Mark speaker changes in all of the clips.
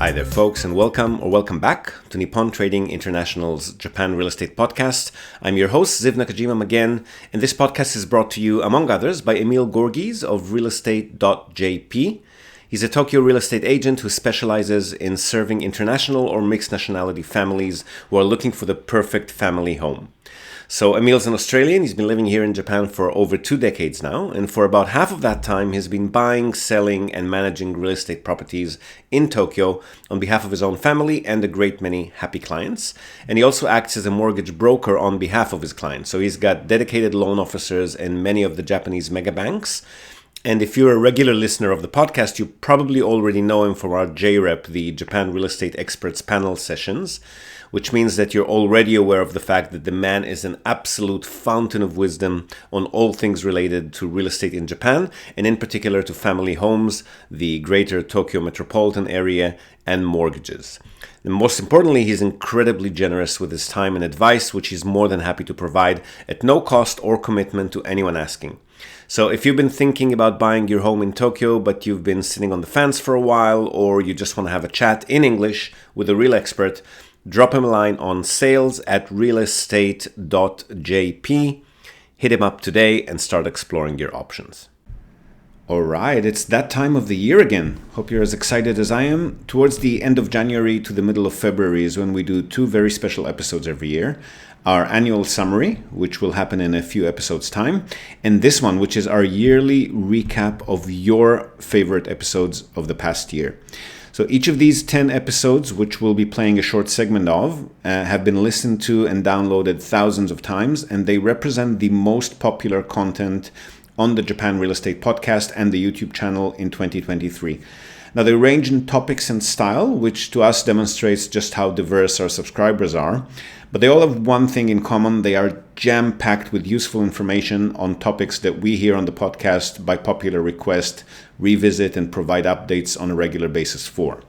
Speaker 1: Hi there, folks, and welcome back to Nippon Trading International's Japan Real Estate Podcast. I'm your host, Ziv Nakajima again, and this podcast is brought to you, among others, by Emil Gorgis of realestate.jp. He's a Tokyo real estate agent who specializes in serving international or mixed nationality families who are looking for the perfect family home. So Emil's an Australian. He's been living here in Japan for over 2 decades now, and for about half of that time, he's been buying, selling, and managing real estate properties in Tokyo on behalf of his own family and a great many happy clients. And he also acts as a mortgage broker on behalf of his clients. So he's got dedicated loan officers in many of the Japanese mega banks. And if you're a regular listener of the podcast, you probably already know him from our JREP, the Japan Real Estate Experts Panel sessions, which means that you're already aware of the fact that the man is an absolute fountain of wisdom on all things related to real estate in Japan, and in particular to family homes, the greater Tokyo metropolitan area, and mortgages. And most importantly, he's incredibly generous with his time and advice, which he's more than happy to provide at no cost or commitment to anyone asking. So if you've been thinking about buying your home in Tokyo, but you've been sitting on the fence for a while, or you just want to have a chat in English with a real expert, drop him a line on sales@realestate.jp. Hit him up today and start exploring your options. All right, it's that time of the year again. Hope you're as excited as I am. Towards the end of January to the middle of February is when we do 2 very special episodes every year. Our annual summary, which will happen in a few episodes' time, and this one, which is our yearly recap of your favorite episodes of the past year. So each of these 10 episodes, which we'll be playing a short segment of, have been listened to and downloaded thousands of times, and they represent the most popular content on the Japan Real Estate Podcast and the YouTube channel in 2023. Now, they range in topics and style, which to us demonstrates just how diverse our subscribers are. But they all have one thing in common. They are jam-packed with useful information on topics that we here on the podcast, by popular request, revisit and provide updates on a regular basis for.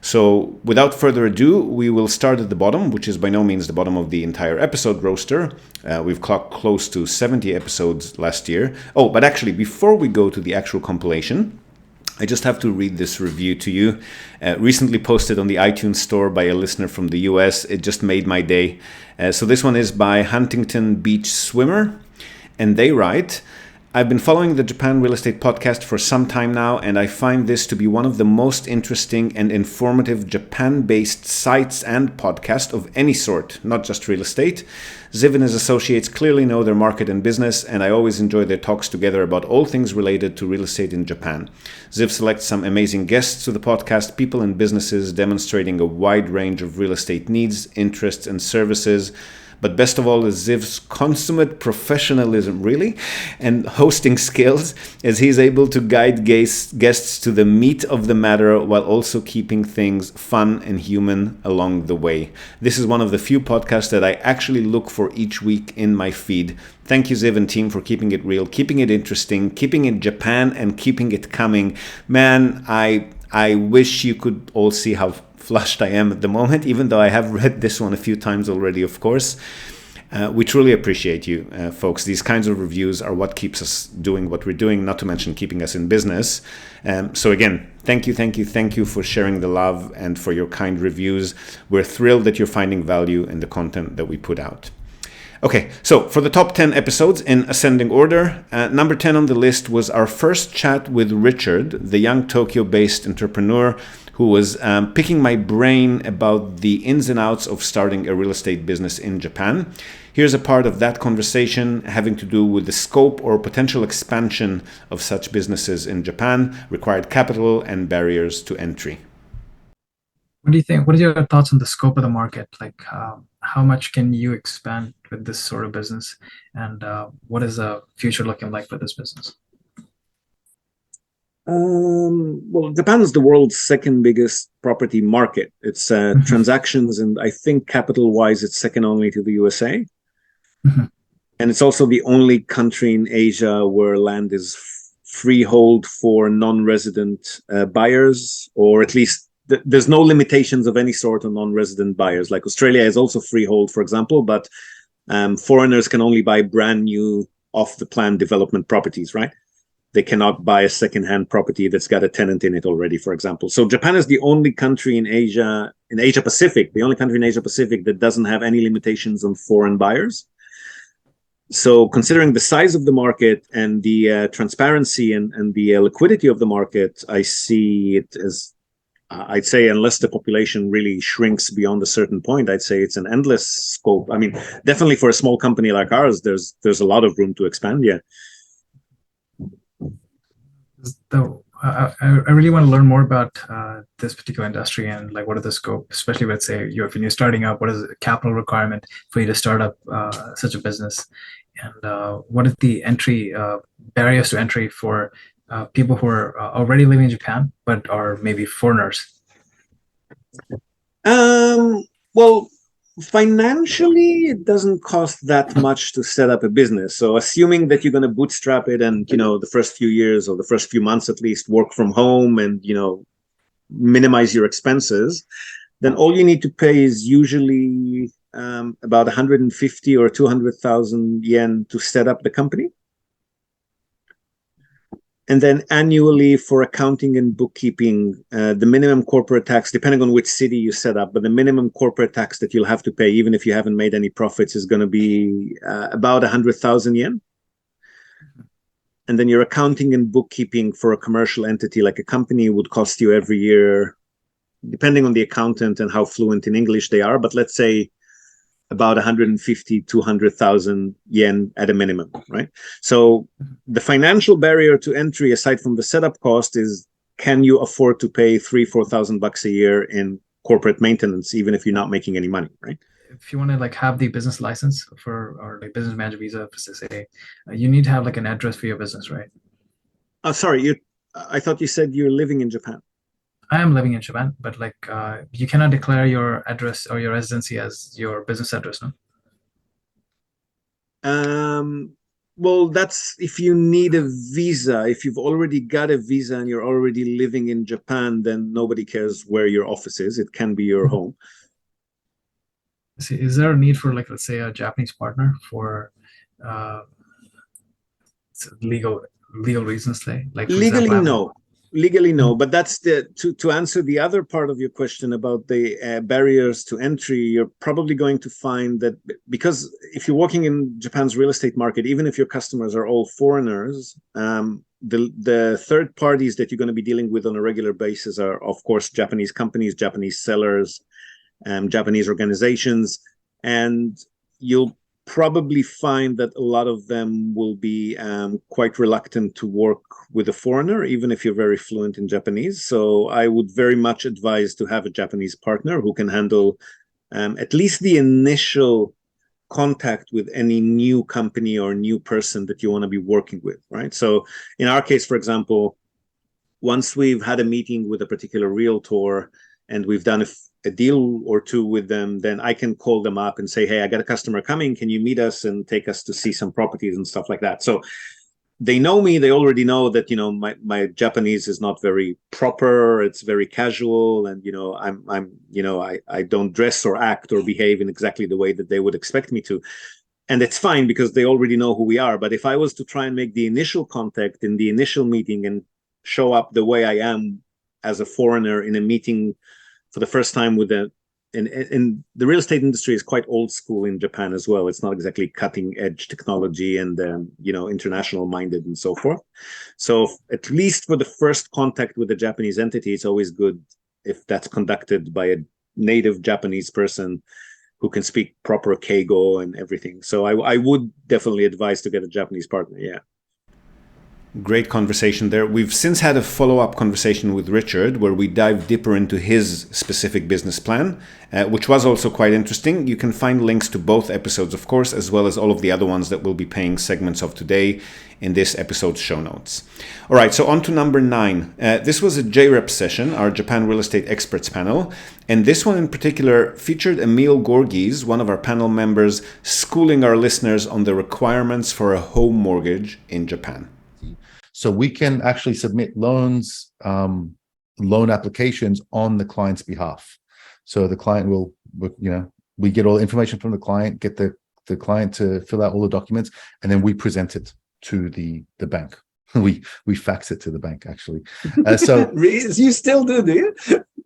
Speaker 1: So without further ado, we will start at the bottom, which is by no means the bottom of the entire episode roster. We've clocked close to 70 episodes last year. Oh, but actually, before we go to the actual compilation, I just have to read this review to you. Recently posted on the iTunes store by a listener from the US. It just made my day. So this one is by Huntington Beach Swimmer. And they write, I've been following the Japan Real Estate Podcast for some time now, and I find this to be one of the most interesting and informative Japan-based sites and podcast of any sort, not just real estate. Ziv and his associates clearly know their market and business, and I always enjoy their talks together about all things related to real estate in Japan. Ziv selects some amazing guests to the podcast, people and businesses demonstrating a wide range of real estate needs, interests, and services. But best of all is Ziv's consummate professionalism, really, and hosting skills, as he's able to guide guests to the meat of the matter while also keeping things fun and human along the way. This is one of the few podcasts that I actually look for each week in my feed. Thank you, Ziv and team, for keeping it real, keeping it interesting, keeping it Japan, and keeping it coming. Man, I wish you could all see how flushed I am at the moment, even though I have read this one a few times already, of course. We truly appreciate you, folks. These kinds of reviews are what keeps us doing what we're doing, not to mention keeping us in business. So again, thank you for sharing the love and for your kind reviews. We're thrilled that you're finding value in the content that we put out. Okay, so for the top 10 episodes in ascending order, number 10 on the list was our first chat with Richard, the young Tokyo-based entrepreneur who was picking my brain about the ins and outs of starting a real estate business in Japan. Here's a part of that conversation having to do with the scope or potential expansion of such businesses in Japan, required capital, and barriers to entry.
Speaker 2: What do you think? What are your thoughts on the scope of the market? Like, how much can you expand with this sort of business? And what is the future looking like for this business?
Speaker 3: Well, Japan's the world's second biggest property market. It's transactions, and I think capital-wise, it's second only to the USA.
Speaker 2: Mm-hmm.
Speaker 3: And it's also the only country in Asia where land is freehold for non-resident buyers, or at least there's no limitations of any sort on non-resident buyers. Like Australia is also freehold, for example, but foreigners can only buy brand new off-the-plan development properties, right? they cannot buy a second-hand property that's got a tenant in it already, for example. So Japan is the only country in Asia Pacific, the only country in Asia Pacific that doesn't have any limitations on foreign buyers. So considering the size of the market and the transparency and the liquidity of the market, I see it as, I'd say, unless the population really shrinks beyond a certain point, I'd say it's an endless scope. I mean, definitely for a small company like ours, there's a lot of room to expand. Yeah.
Speaker 2: So I really want to learn more about this particular industry and like what are the scope, especially let's say when you're starting up, what is the capital requirement for you to start up such a business, and what is the entry barriers to entry for people who are already living in Japan but are maybe foreigners?
Speaker 3: Well, financially, it doesn't cost that much to set up a business. So assuming that you're going to bootstrap it and, the first few years or the first few months at least work from home and, minimize your expenses, then all you need to pay is usually about 150 or 200,000 yen to set up the company. And then annually for accounting and bookkeeping, the minimum corporate tax, depending on which city you set up, but the minimum corporate tax that you'll have to pay, even if you haven't made any profits, is going to be about 100,000 yen. And then your accounting and bookkeeping for a commercial entity like a company would cost you every year, depending on the accountant and how fluent in English they are, but let's say about 150, 200,000 yen at a minimum, right? So the financial barrier to entry, aside from the setup cost, is can you afford to pay $3,000-4,000 a year in corporate maintenance, even if you're not making any money, right?
Speaker 2: If you want to like have the business license or like business manager visa, for say, you need to have like an address for your business, right?
Speaker 3: Sorry, I thought you said you're living in Japan.
Speaker 2: I am living in Japan, but like you cannot declare your address or your residency as your business address, no?
Speaker 3: Well, that's if you need a visa. If you've already got a visa and you're already living in Japan, then nobody cares where your office is. It can be your home.
Speaker 2: See, is there a need for like let's say a Japanese partner for uh, legal reasons, like for
Speaker 3: Legally,
Speaker 2: example,
Speaker 3: no. Legally, no. But that's to answer the other part of your question about the barriers to entry. You're probably going to find that because if you're working in Japan's real estate market, even if your customers are all foreigners, the third parties that you're going to be dealing with on a regular basis are, of course, Japanese companies, Japanese sellers, Japanese organizations, and you'll probably find that a lot of them will be quite reluctant to work with a foreigner, even if you're very fluent in Japanese. So I would very much advise to have a Japanese partner who can handle at least the initial contact with any new company or new person that you want to be working with, right? So in our case, for example, once we've had a meeting with a particular realtor and we've done a deal or two with them, then I can call them up and say, hey, I got a customer coming. Can you meet us and take us to see some properties and stuff like that? So they know me. They already know that, my Japanese is not very proper. It's very casual. And, I don't dress or act or behave in exactly the way that they would expect me to. And it's fine because they already know who we are. But if I was to try and make the initial contact in the initial meeting and show up the way I am as a foreigner in a meeting for the first time with and the real estate industry is quite old school in Japan as well. It's not exactly cutting edge technology and international minded and so forth. So at least for the first contact with a Japanese entity, it's always good if that's conducted by a native Japanese person who can speak proper Keigo and everything. So I would definitely advise to get a Japanese partner. Yeah.
Speaker 1: Great conversation there. We've since had a follow-up conversation with Richard where we dive deeper into his specific business plan, which was also quite interesting. You can find links to both episodes, of course, as well as all of the other ones that we'll be paying segments of today in this episode's show notes. All right, so on to number 9. This was a JREP session, our Japan Real Estate Experts panel, and this one in particular featured Emil Gorgies, one of our panel members, schooling our listeners on the requirements for a home mortgage in Japan.
Speaker 4: So we can actually submit loans, loan applications on the client's behalf. So the client will, we get all the information from the client, get the client to fill out all the documents, and then we present it to the bank. We fax it to the bank actually. So
Speaker 3: You still do you?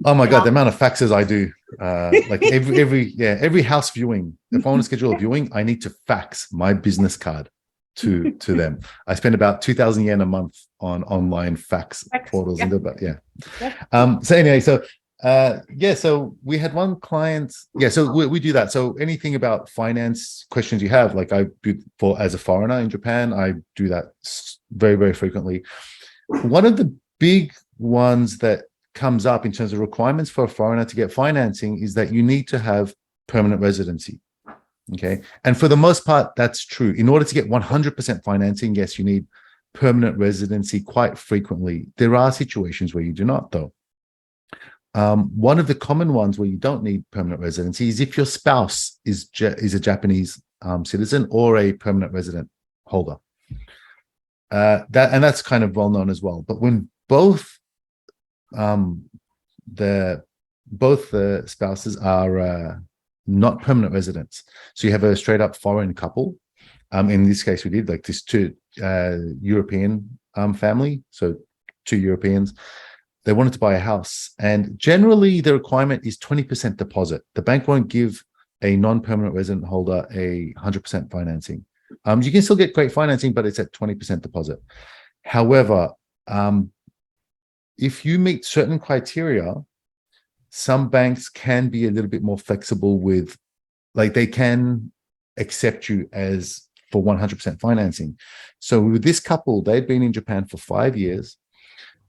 Speaker 4: oh my God, the amount of faxes I do, like every house viewing. If I want to schedule a viewing, I need to fax my business card to them. I spend about 2,000 yen a month on online fax portals and so anyway, so so we had one client. So we do that. So anything about finance questions you have, like I do for as a foreigner in Japan, I do that very, very frequently. One of the big ones that comes up in terms of requirements for a foreigner to get financing is that you need to have permanent residency. Okay. And for the most part, that's true. In order to get 100% financing, yes, you need permanent residency quite frequently. There are situations where you do not, though. One of the common ones where you don't need permanent residency is if your spouse is a Japanese citizen or a permanent resident holder. That's kind of well known as well. But when both the spouses are not permanent residents, so you have a straight up foreign couple. In this case, we did like this two European family, so two Europeans. They wanted to buy a house, and generally the requirement is 20% deposit. The bank won't give a non-permanent resident holder 100% financing. You can still get great financing, but it's at 20% deposit. However, if you meet certain criteria, some banks can be a little bit more flexible with, like they can accept you as for 100% financing. So with this couple, they'd been in Japan for 5 years.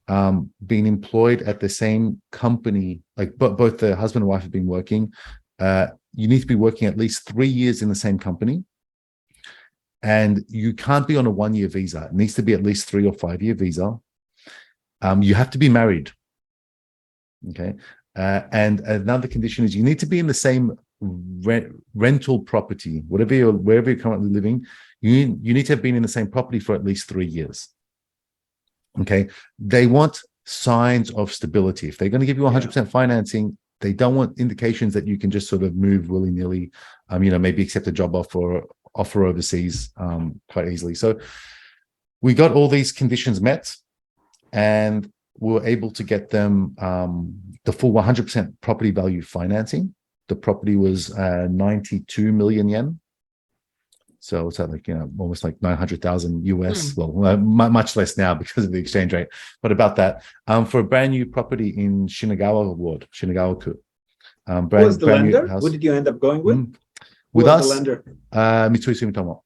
Speaker 4: Being employed at the same company, like both the husband and wife have been working. You need to be working at least 3 years in the same company, and you can't be on a 1 year visa. It needs to be at least 3 or 5 year visa. You have to be married. Okay, and another condition is you need to be in the same rental property, wherever you're currently living. You need to have been in the same property for at least 3 years. Okay, they want signs of stability. If they're going to give you 100% financing, they don't want indications that you can just sort of move willy-nilly, maybe accept a job offer overseas quite easily. So we got all these conditions met, and we were able to get them the full 100% property value financing. The property was 92 million yen. So it's at like, almost like 900,000 US. Well, much less now because of the exchange rate, but about that. For a brand new property in Shinagawa Ward, Shinagawa-ku.
Speaker 3: Who was the lender? Who did you end up going with?
Speaker 4: With us,
Speaker 3: the lender?
Speaker 4: Mitsui Sumitomo.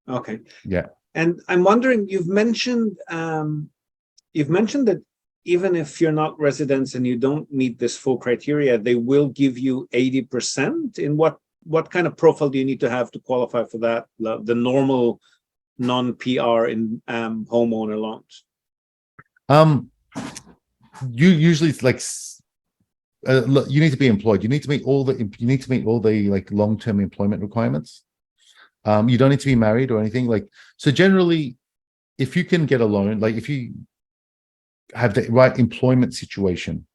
Speaker 3: Okay.
Speaker 4: Yeah.
Speaker 3: And I'm wondering, you've mentioned that even if you're not residents and you don't meet this full criteria, they will give you 80%. In what kind of profile do you need to have to qualify for that? The normal non-PR in homeowner loans.
Speaker 4: You usually like you need to be employed. You need to meet all the like long-term employment requirements. You don't need to be married or anything. Like, so generally, if you can get a loan, like if you have the right employment situation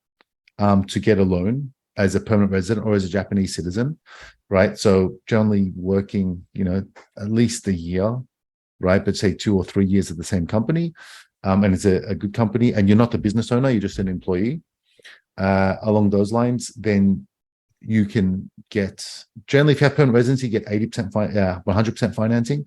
Speaker 4: to get a loan as a permanent resident or as a Japanese citizen, right? So generally working, at least a year, right? But say 2 or 3 years at the same company, and it's a good company, and you're not the business owner, you're just an employee. Along those lines, then you can get, generally if you have permanent residency, you get 100% financing.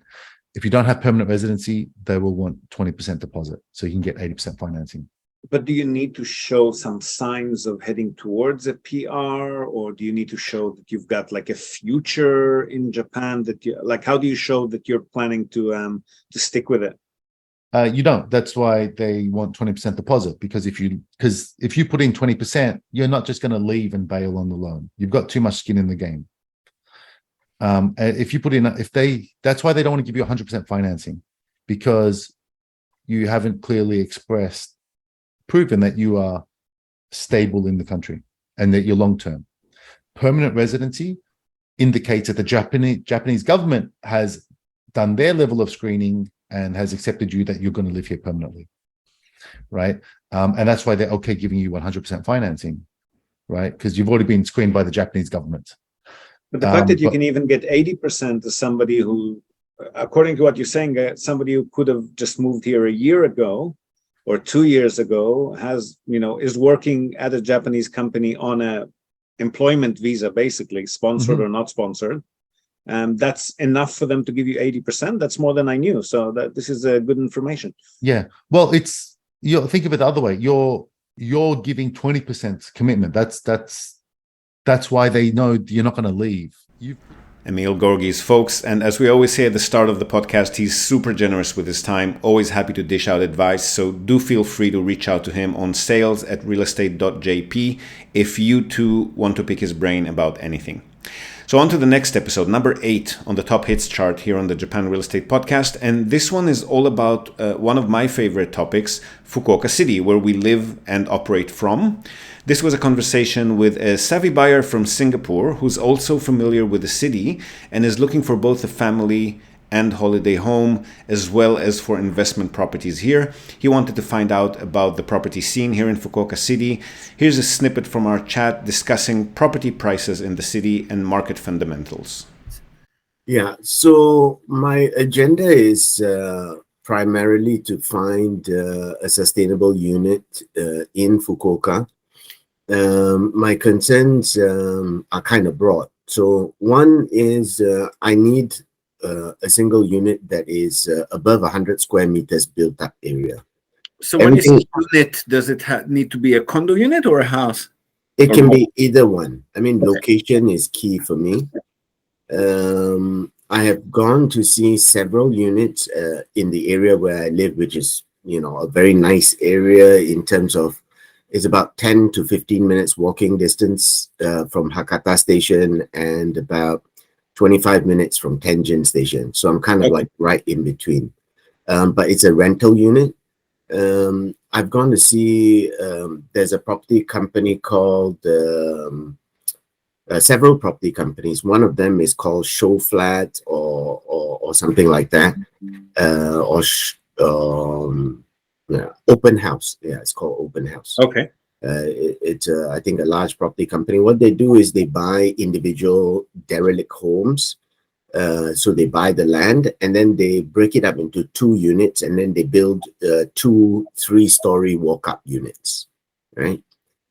Speaker 4: If you don't have permanent residency, they will want 20% deposit, so you can get 80% financing.
Speaker 3: But do you need to show some signs of heading towards a PR, or do you need to show that you've got like a future in Japan, that you like? How do you show that you're planning to stick with it?
Speaker 4: You don't. That's why they want 20% deposit, because if you put in 20%, you're not just going to leave and bail on the loan. You've got too much skin in the game. If you put in, that's why they don't want to give you 100% financing, because you haven't clearly proven that you are stable in the country and that you're long-term. Permanent residency indicates that the Japanese government has done their level of screening and has accepted you that you're going to live here permanently, right? And that's why they're okay giving you 100% financing, right? Because you've already been screened by the Japanese government.
Speaker 3: But the fact that you can even get 80% to somebody who according to what you're saying, somebody who could have just moved here a year ago or 2 years ago is working at a Japanese company on a employment visa, basically sponsored or not sponsored. That's enough for them to give you 80%. That's more than I knew. So this is good information.
Speaker 4: Yeah. Well, think of it the other way. You're giving 20% commitment. That's why they know you're not going to leave.
Speaker 1: Emil Gorgis, folks, and as we always say at the start of the podcast, he's super generous with his time, always happy to dish out advice, so do feel free to reach out to him on sales@realestate.jp if you too want to pick his brain about anything. So on to the next episode, number 8 on the top hits chart here on the Japan Real Estate Podcast. And this one is all about one of my favorite topics, Fukuoka City, where we live and operate from. This was a conversation with a savvy buyer from Singapore who's also familiar with the city and is looking for both a family and holiday home, as well as for investment properties here. He wanted to find out about the property scene here in Fukuoka City. Here's a snippet from our chat discussing property prices in the city and market fundamentals.
Speaker 5: Yeah, so my agenda is primarily to find a sustainable unit in Fukuoka. My concerns are kind of broad. So one is I need a single unit that is above 100 square meters built up area.
Speaker 3: So when you say unit, does it need to be a condo unit or a house?
Speaker 5: It can be either one. I mean, location is key for me. I have gone to see several units in the area where I live, which is, a very nice area in terms of it's about 10 to 15 minutes walking distance from Hakata Station and about 25 minutes from Tenjin Station. So I'm kind of like right in between. But it's a rental unit. I've gone to see, there's a property company called, several property companies. One of them is called Show Flat or something like that. Open House. Yeah, it's called Open House.
Speaker 3: Okay.
Speaker 5: It's I think a large property company. What they do is they buy individual derelict homes. So they buy the land and then they break it up into 2 units and then they build 2 3-story walk-up units, right?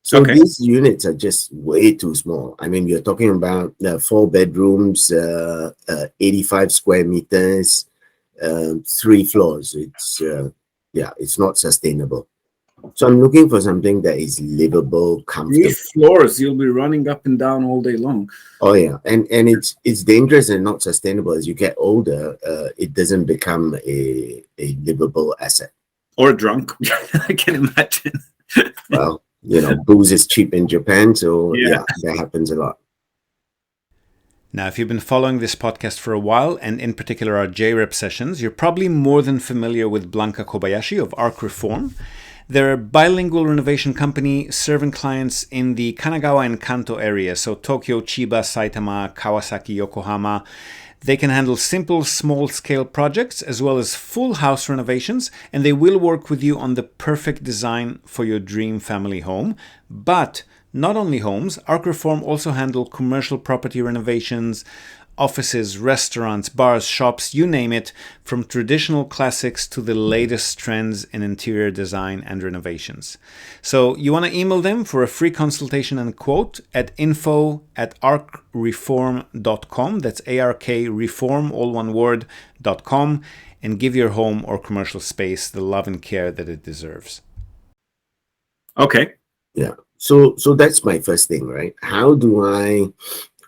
Speaker 5: So these units are just way too small. I mean, you're talking about 4 bedrooms, 85 square meters, 3 floors. It's not sustainable. So I'm looking for something that is livable, comfortable.
Speaker 3: 3 floors, you'll be running up and down all day long.
Speaker 5: Oh yeah, and it's dangerous and not sustainable. As you get older, it doesn't become a livable asset.
Speaker 3: Or drunk, I can imagine.
Speaker 5: Well, booze is cheap in Japan, so yeah, that happens a lot.
Speaker 1: Now, if you've been following this podcast for a while, and in particular our JREP sessions, you're probably more than familiar with Blanca Kobayashi of Arc Reform. They're a bilingual renovation company serving clients in the Kanagawa and Kanto area, so Tokyo, Chiba, Saitama, Kawasaki, Yokohama. They can handle simple, small-scale projects as well as full house renovations, and they will work with you on the perfect design for your dream family home. But not only homes, Arc Reform also handle commercial property renovations, offices, restaurants, bars, shops, you name it, from traditional classics to the latest trends in interior design and renovations. So you want to email them for a free consultation and quote at info@arcreform.com. That's ARK reform, all one word, .com, and give your home or commercial space the love and care that it deserves.
Speaker 3: Okay.
Speaker 5: Yeah. So that's my first thing, right? How do I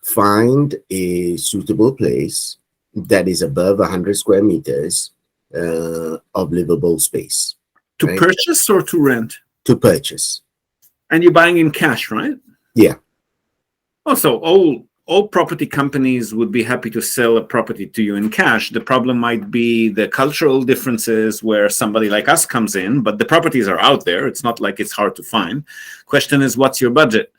Speaker 5: find a suitable place that is above 100 square meters of livable space?
Speaker 3: To purchase or to rent?
Speaker 5: To purchase.
Speaker 3: And you're buying in cash, right?
Speaker 5: Yeah.
Speaker 3: Also, all property companies would be happy to sell a property to you in cash. The problem might be the cultural differences where somebody like us comes in, but the properties are out there. It's not like it's hard to find. Question is, what's your budget?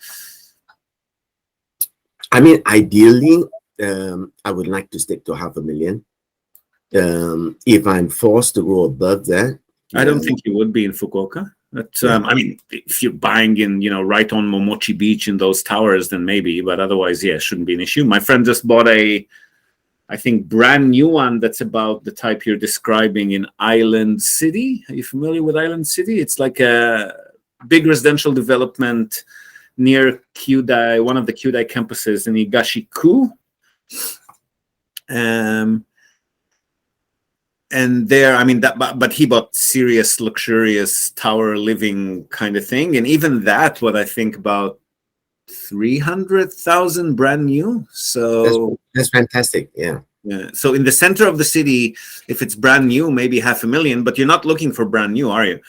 Speaker 5: I mean, ideally, I would like to stick to $500,000. If I'm forced to go above that,
Speaker 3: I don't think you would be in Fukuoka. But I mean, if you're buying in, right on Momochi Beach in those towers, then maybe. But otherwise, yeah, it shouldn't be an issue. My friend just bought a
Speaker 1: I think, brand new one that's about the type you're describing in Island City. Are you familiar with Island City? It's like a big residential development near Kyudai, one of the Kyudai campuses in Higashi-ku. And there, I mean, but he bought serious, luxurious tower living kind of thing. And even that, what I think about 300,000 brand new. So
Speaker 5: that's fantastic. Yeah.
Speaker 1: Yeah. So in the center of the city, if it's brand new, maybe 500,000, but you're not looking for brand new, are you?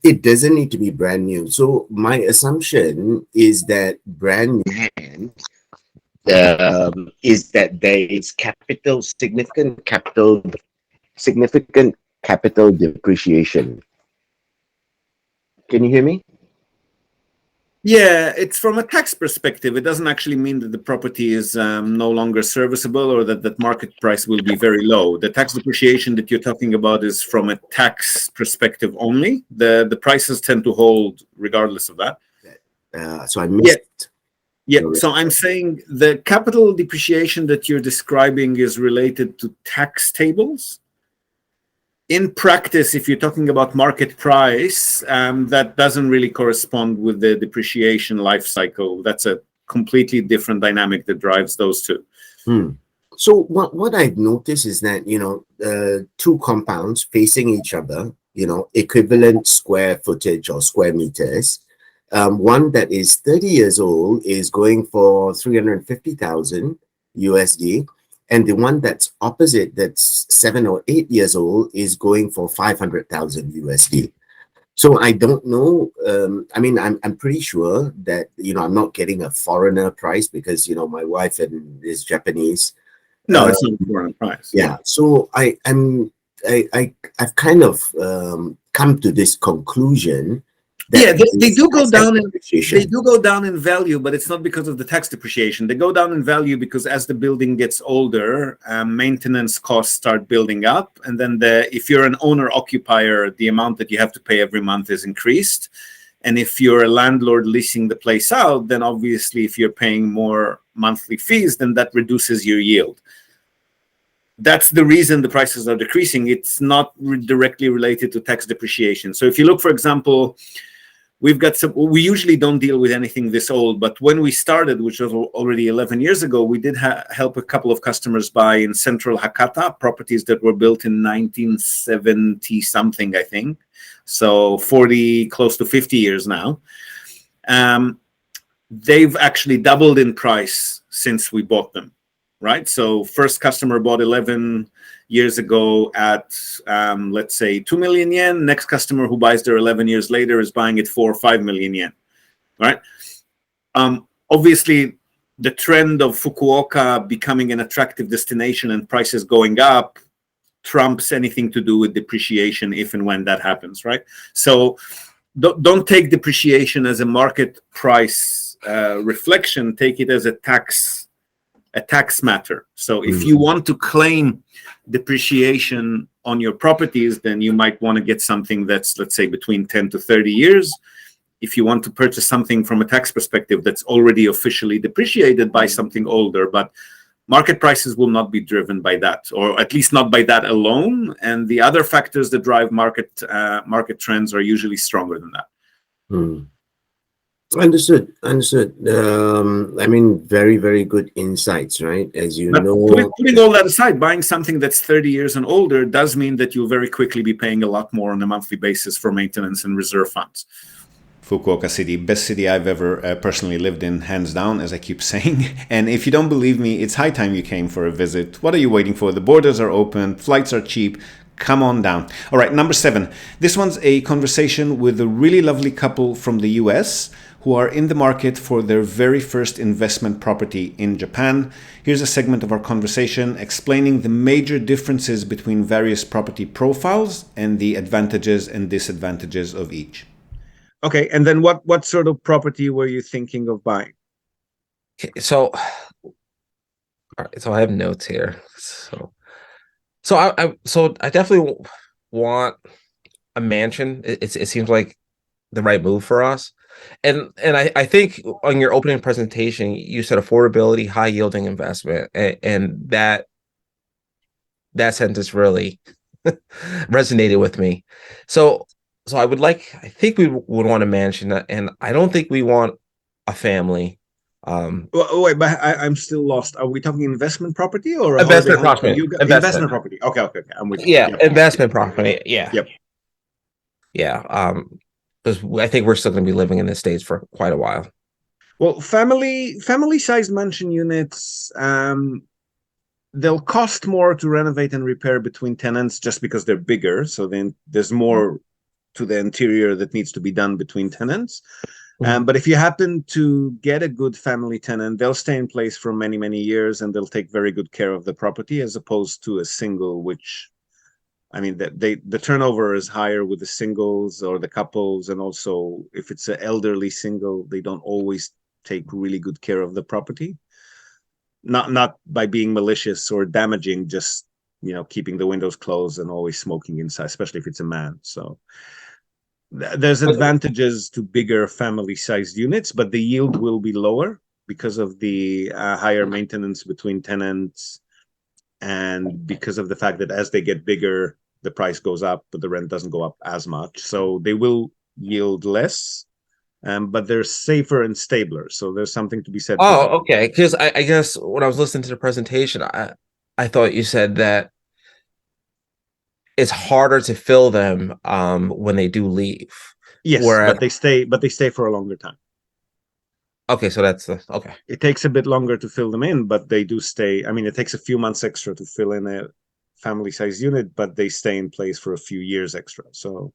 Speaker 5: It doesn't need to be brand new. So my assumption is that brand new is that there is significant capital depreciation. Can you hear me?
Speaker 1: Yeah, it's from a tax perspective. It doesn't actually mean that the property is no longer serviceable or that market price will be very low. The tax depreciation that you're talking about is from a tax perspective only. The prices tend to hold regardless of that.
Speaker 5: So I missed.
Speaker 1: Yeah, so I'm saying the capital depreciation that you're describing is related to tax tables. In practice, if you're talking about market price, that doesn't really correspond with the depreciation life cycle. That's a completely different dynamic that drives those two.
Speaker 5: So what I've noticed is that, two compounds facing each other, equivalent square footage or square meters. One that is 30 years old is going for 350,000 USD. And the one that's opposite, that's 7 or 8 years old, is going for 500,000 USD. So I don't know. I mean, I'm pretty sure that I'm not getting a foreigner price because my wife is Japanese.
Speaker 1: No, it's not a foreign price.
Speaker 5: Yeah. So I've kind of come to this conclusion.
Speaker 1: Yeah, they do go down in value, but it's not because of the tax depreciation. They go down in value because as the building gets older, maintenance costs start building up, and then if you're an owner occupier, the amount that you have to pay every month is increased. And if you're a landlord leasing the place out, then obviously if you're paying more monthly fees, then that reduces your yield. That's the reason the prices are decreasing. It's not directly related to tax depreciation. So if you look, for example, we usually don't deal with anything this old, but when we started, which was already 11 years ago, we did help a couple of customers buy in central Hakata properties that were built in 1970 something, I think. So 40, close to 50 years now. They've actually doubled in price since we bought them, right? So first customer bought 11 years ago at, let's say, 2 million yen. Next customer who buys there 11 years later is buying it 4 or 5 million yen, right? Obviously, the trend of Fukuoka becoming an attractive destination and prices going up trumps anything to do with depreciation if and when that happens, right? So don't take depreciation as a market price reflection. Take it as a tax matter. So if you want to claim depreciation on your properties, then you might want to get something that's, let's say, between 10 to 30 years. If you want to purchase something from a tax perspective that's already officially depreciated, by something older, but market prices will not be driven by that, or at least not by that alone. And the other factors that drive market trends are usually stronger than that.
Speaker 5: Understood. I mean, very, very good insights, right? As you know,
Speaker 1: putting all that aside, buying something that's 30 years and older does mean that you'll very quickly be paying a lot more on a monthly basis for maintenance and reserve funds.
Speaker 6: Fukuoka City, best city I've ever personally lived in, hands down, as I keep saying. And if you don't believe me, it's high time you came for a visit. What are you waiting for? The borders are open, flights are cheap. Come on down. All right, number 7. This one's a conversation with a really lovely couple from the US who are in the market for their very first investment property in Japan. Here's a segment of our conversation explaining the major differences between various property profiles and the advantages and disadvantages of each.
Speaker 1: Okay, and then what sort of property were you thinking of buying?
Speaker 7: So I have notes here. So I definitely want a mansion. It seems like the right move for us. And I think on your opening presentation, you said affordability, high yielding investment, and that sentence really resonated with me. So I think we would want to mention that, and I don't think we want a family.
Speaker 3: Wait, but I'm still lost. Are we talking investment property or a holiday
Speaker 7: Investment
Speaker 3: home for
Speaker 7: property.
Speaker 3: you? Investment
Speaker 7: Investment.
Speaker 3: property. Okay. I'm with you.
Speaker 7: Yeah,
Speaker 3: Yep.
Speaker 7: investment property. Yeah.
Speaker 3: Yep.
Speaker 7: Yeah. Because I think we're still going to be living in the States for quite a while.
Speaker 3: Well, family-sized mansion units, they'll cost more to renovate and repair between tenants just because they're bigger. So then there's more to the interior that needs to be done between tenants. But if you happen to get a good family tenant, they'll stay in place for many, many years, and they'll take very good care of the property, as opposed to a single, which, I mean, the turnover is higher with the singles or the couples, and also if it's an elderly single, they don't always take really good care of the property. Not by being malicious or damaging, just keeping the windows closed and always smoking inside, especially if it's a man. So there's advantages to bigger family-sized units, but the yield will be lower because of the higher maintenance between tenants, and because of the fact that as they get bigger, the price goes up, but the rent doesn't go up as much. So they will yield less, but they're safer and stabler. So there's something to be said.
Speaker 7: Oh, okay. Because I guess when I was listening to the presentation, I thought you said that it's harder to fill them when they do leave.
Speaker 3: Yes,
Speaker 7: Whereas,
Speaker 3: but they stay for a longer time.
Speaker 7: Okay, so that's okay.
Speaker 3: It takes a bit longer to fill them in, but they do stay. I mean, it takes a few months extra to fill in a family-sized unit, but they stay in place for a few years extra. So,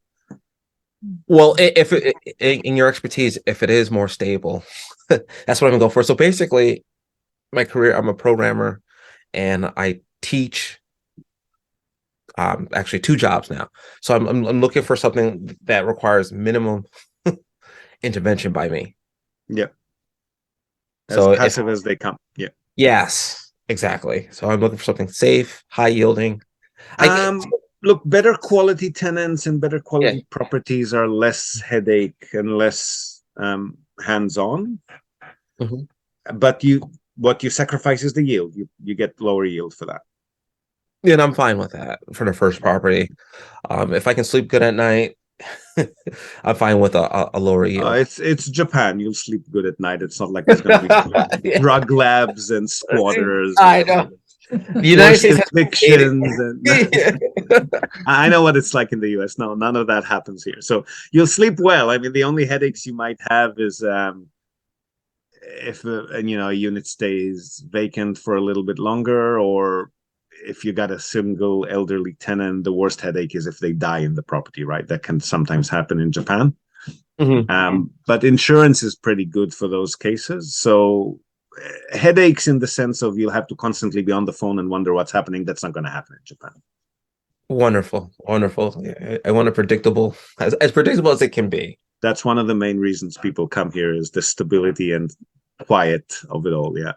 Speaker 7: well, if in your expertise, if it is more stable, that's what I'm gonna go for. So basically, my career, I'm a programmer, and I teach. Actually, 2 jobs now. So I'm looking for something that requires minimum intervention by me.
Speaker 3: Yeah. As
Speaker 7: So
Speaker 3: passive as they come. Yeah.
Speaker 7: Yes, exactly. So I'm looking for something safe, high yielding.
Speaker 3: Look, better quality tenants and better quality properties are less headache and less hands-on. But what you sacrifice is the yield. You get lower yield for that.
Speaker 7: Yeah, and I'm fine with that for the first property. If I can sleep good at night, I'm fine with a lower yield.
Speaker 3: It's Japan. You'll sleep good at night. It's not like there's going to be drug labs and squatters.
Speaker 7: I know. The United States has
Speaker 3: evictions and I know what it's like in the US. No, none of that happens here. So you'll sleep well. I mean, the only headaches you might have is if a unit stays vacant for a little bit longer, or if you got a single elderly tenant. The worst headache is if they die in the property, right? That can sometimes happen in Japan. But insurance is pretty good for those cases. So headaches in the sense of you'll have to constantly be on the phone and wonder what's happening, that's not going to happen in Japan.
Speaker 7: Wonderful. I want a predictable, as predictable as it can be.
Speaker 3: That's one of the main reasons people come here, is the stability and quiet of it all. Yeah.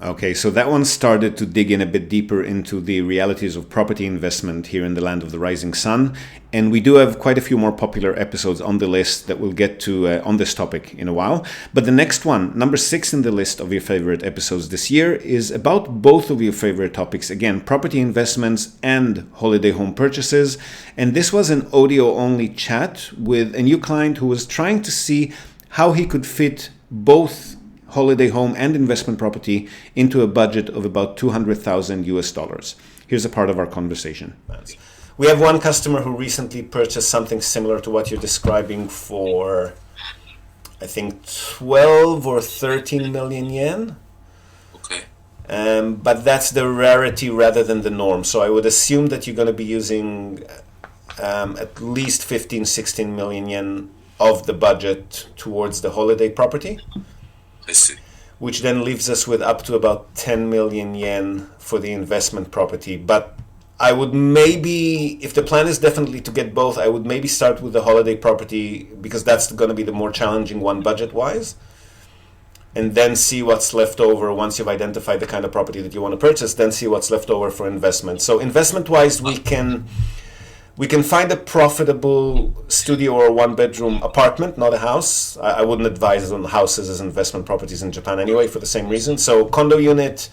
Speaker 6: Okay, so that one started to dig in a bit deeper into the realities of property investment here in the land of the rising sun. And we do have quite a few more popular episodes on the list that we'll get to on this topic in a while. But the next one, number 6 in the list of your favorite episodes this year, is about both of your favorite topics. Again, property investments and holiday home purchases. And this was an audio-only chat with a new client who was trying to see how he could fit both holiday home and investment property into a budget of about $200,000. Here's a part of our conversation. We have one customer who recently purchased something similar to what you're describing for, I think, 12 or 13 million yen.
Speaker 8: Okay.
Speaker 6: But that's the rarity rather than the norm. So I would assume that you're going to be using at least 15, 16 million yen of the budget towards the holiday property.
Speaker 8: I see.
Speaker 6: Which then leaves us with up to about 10 million yen for the investment property. But I would maybe, if the plan is definitely to get both, I would maybe start with the holiday property, because that's going to be the more challenging one budget-wise. And then see what's left over once you've identified the kind of property that you want to purchase, then see what's left over for investment. So investment-wise, we can we can find a profitable studio or one-bedroom apartment, not a house. I wouldn't advise on houses as investment properties in Japan anyway, for the same reason. So condo unit,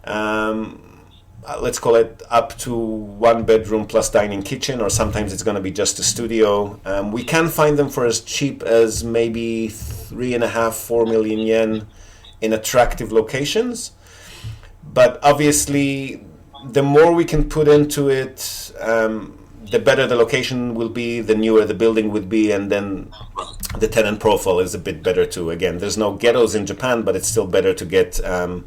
Speaker 6: let's call it up to 1 bedroom plus dining kitchen, or sometimes it's going to be just a studio. We can find them for as cheap as maybe 3.5, 4 million yen in attractive locations. But obviously, the more we can put into it, the better the location will be, the newer the building would be, and then the tenant profile is a bit better too. Again, there's no ghettos in Japan, but it's still better to get a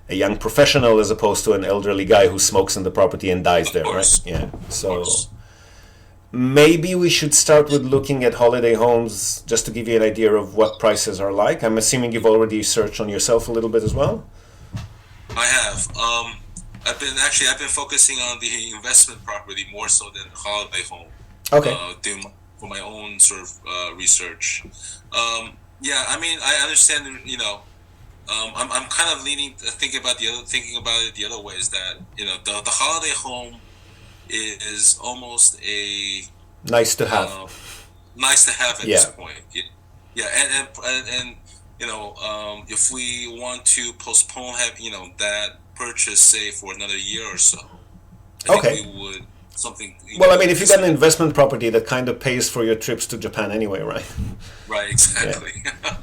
Speaker 6: young professional as opposed to an elderly guy who smokes in the property and dies there, right? Yeah. So maybe we should start with looking at holiday homes just to give you an idea of what prices are like. I'm assuming you've already searched on yourself a little bit as well.
Speaker 8: I have. I've been focusing on the investment property more so than the holiday home.
Speaker 6: Okay.
Speaker 8: For my own sort of research. Yeah, I mean, I understand. I'm kind of thinking about it the other way, is that the holiday home is almost a
Speaker 6: nice to have.
Speaker 8: At this point. Yeah, and if we want to postpone that purchase, say, for another year or so, I think we would something.
Speaker 6: Well, I mean, if you got an investment property that kind of pays for your trips to Japan anyway, right?
Speaker 8: Right, exactly.
Speaker 6: Yeah.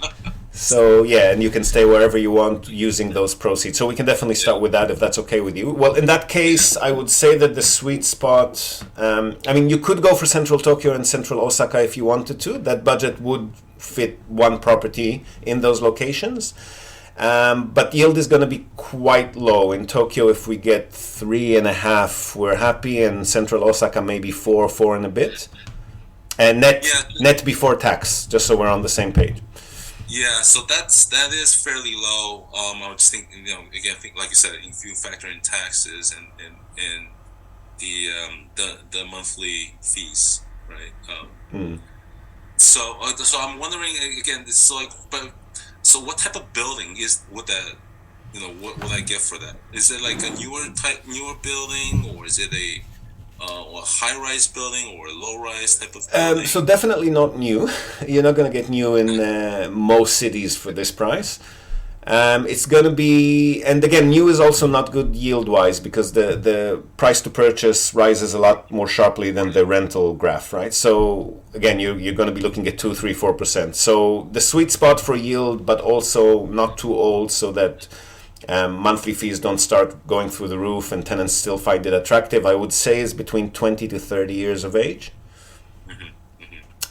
Speaker 6: So yeah, and you can stay wherever you want using those proceeds. So we can definitely start with that if that's okay with you. Well, in that case, I would say that the sweet spot. I mean, you could go for Central Tokyo and Central Osaka if you wanted to. That budget would fit one property in those locations. But yield is going to be quite low. In Tokyo, if we get 3.5, we're happy. And Central Osaka, maybe 4 and a bit. And net before tax, just so we're on the same page.
Speaker 8: Yeah, so that is fairly low. I would just think, again, like you said, if you factor in taxes and the monthly fees, right? So I'm wondering again. So what type of building would that? What would I get for that? Is it like a newer building, or is it a high-rise building or a low-rise type of building?
Speaker 6: So definitely not new. You're not going to get new in most cities for this price. It's going to be, and again, new is also not good yield-wise because the price to purchase rises a lot more sharply than the rental graph, right? So again, you're going to be looking at 2, 3, 4%. So the sweet spot for yield, but also not too old, so that monthly fees don't start going through the roof and tenants still find it attractive, I would say is between 20 to 30 years of age.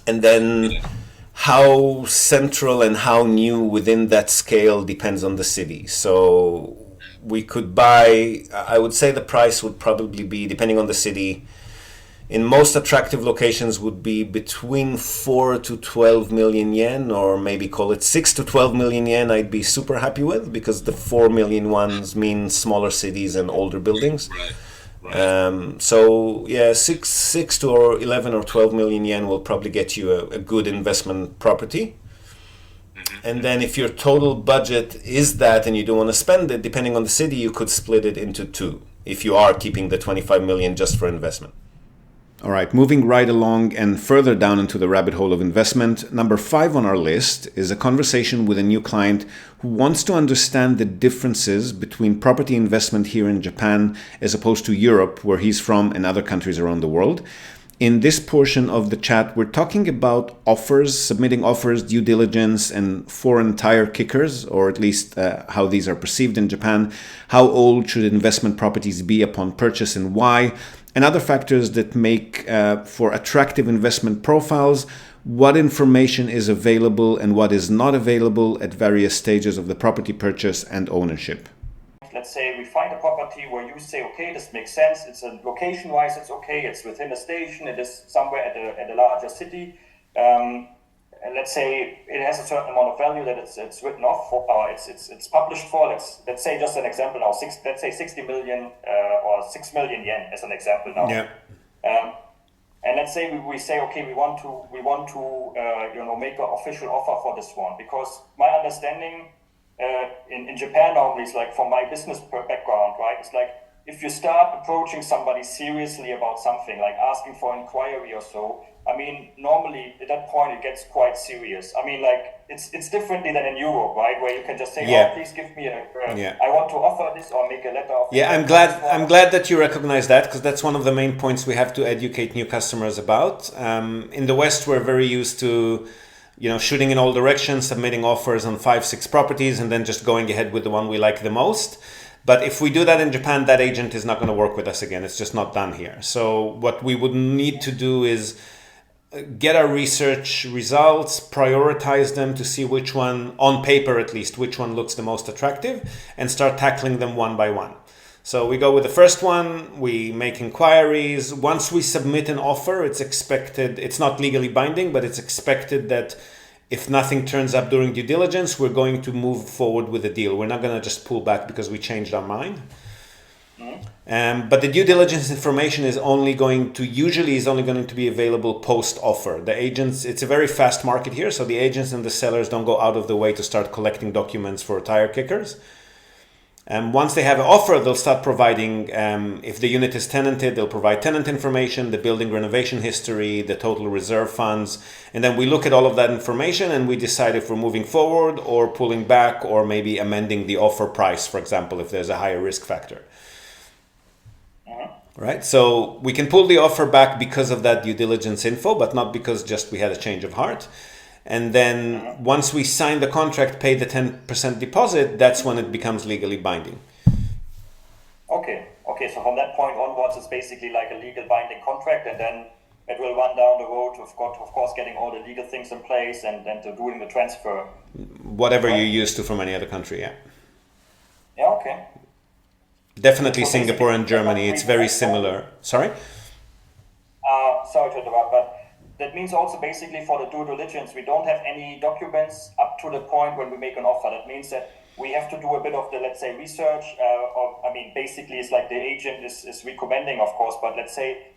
Speaker 6: And then how central and how new within that scale depends on the city. So we could buy, I would say the price would probably be, depending on the city, in most attractive locations would be between 4 to 12 million yen, or maybe call it 6 to 12 million yen. I'd be super happy with, because the 4 million ones mean smaller cities and older buildings.
Speaker 8: Right.
Speaker 6: So yeah, 6 to or 11 or 12 million yen will probably get you a good investment property. And then if your total budget is that and you don't want to spend it, depending on the city, you could split it into 2 if you are keeping the 25 million just for investment. All right, moving right along and further down into the rabbit hole of investment, number 5 on our list is a conversation with a new client who wants to understand the differences between property investment here in Japan as opposed to Europe, where he's from, and other countries around the world. In this portion of the chat, we're talking about offers, submitting offers, due diligence, and foreign tire kickers, or at least how these are perceived in Japan. How old should investment properties be upon purchase and why? And other factors that make for attractive investment profiles, what information is available and what is not available at various stages of the property purchase and ownership.
Speaker 9: Let's say we find a property where you say, okay, this makes sense. It's a location-wise, it's okay. It's within a station. It is somewhere at a larger city. And let's say it has a certain amount of value that it's written off for, or it's published for. Let's say just an example now. Let's say 60 million or 6 million yen as an example now.
Speaker 6: Yeah.
Speaker 9: And let's say we say, okay, we want to make an official offer for this one, because my understanding in Japan normally is like, from my business background, right? It's like if you start approaching somebody seriously about something, like asking for inquiry or so, I mean, normally at that point it gets quite serious. I mean, like it's differently than in Europe, right? Where you can just say,
Speaker 6: Yeah.
Speaker 9: "Oh, please give me
Speaker 6: Yeah.
Speaker 9: I want to offer this," or make a letter of
Speaker 6: Yeah,
Speaker 9: intent.
Speaker 6: I'm glad that you recognize that, because that's one of the main points we have to educate new customers about. In the West, we're very used to, shooting in all directions, submitting offers on 5, 6 properties, and then just going ahead with the one we like the most. But if we do that in Japan, that agent is not going to work with us again. It's just not done here. So what we would need to do is get our research results, prioritize them to see which one, on paper at least, which one looks the most attractive, and start tackling them one by one. So we go with the first one, we make inquiries. Once we submit an offer, it's expected, it's not legally binding, but it's expected that if nothing turns up during due diligence, we're going to move forward with the deal. We're not going to just pull back because we changed our mind. But the due diligence information is only going to be available post-offer. The agents, it's a very fast market here, so the agents and the sellers don't go out of the way to start collecting documents for tire kickers. Once they have an offer, they'll start providing, if the unit is tenanted, they'll provide tenant information, the building renovation history, the total reserve funds, and then we look at all of that information and we decide if we're moving forward or pulling back or maybe amending the offer price, for example, if there's a higher risk factor. Right, so we can pull the offer back because of that due diligence info, but not because just we had a change of heart. And then once we sign the contract, pay the 10% deposit, that's when it becomes legally binding.
Speaker 9: Okay, so from that point onwards, it's basically like a legal binding contract, and then it will run down the road to, of course, getting all the legal things in place and to doing the transfer.
Speaker 6: Whatever you're used to from any other country, yeah.
Speaker 9: Yeah, okay.
Speaker 6: Definitely Singapore and Germany, it's very similar. Sorry?
Speaker 9: Sorry to interrupt, but that means also basically for the due diligence, we don't have any documents up to the point when we make an offer. That means that we have to do a bit of the, let's say, research. Basically it's like the agent is recommending, of course, but let's say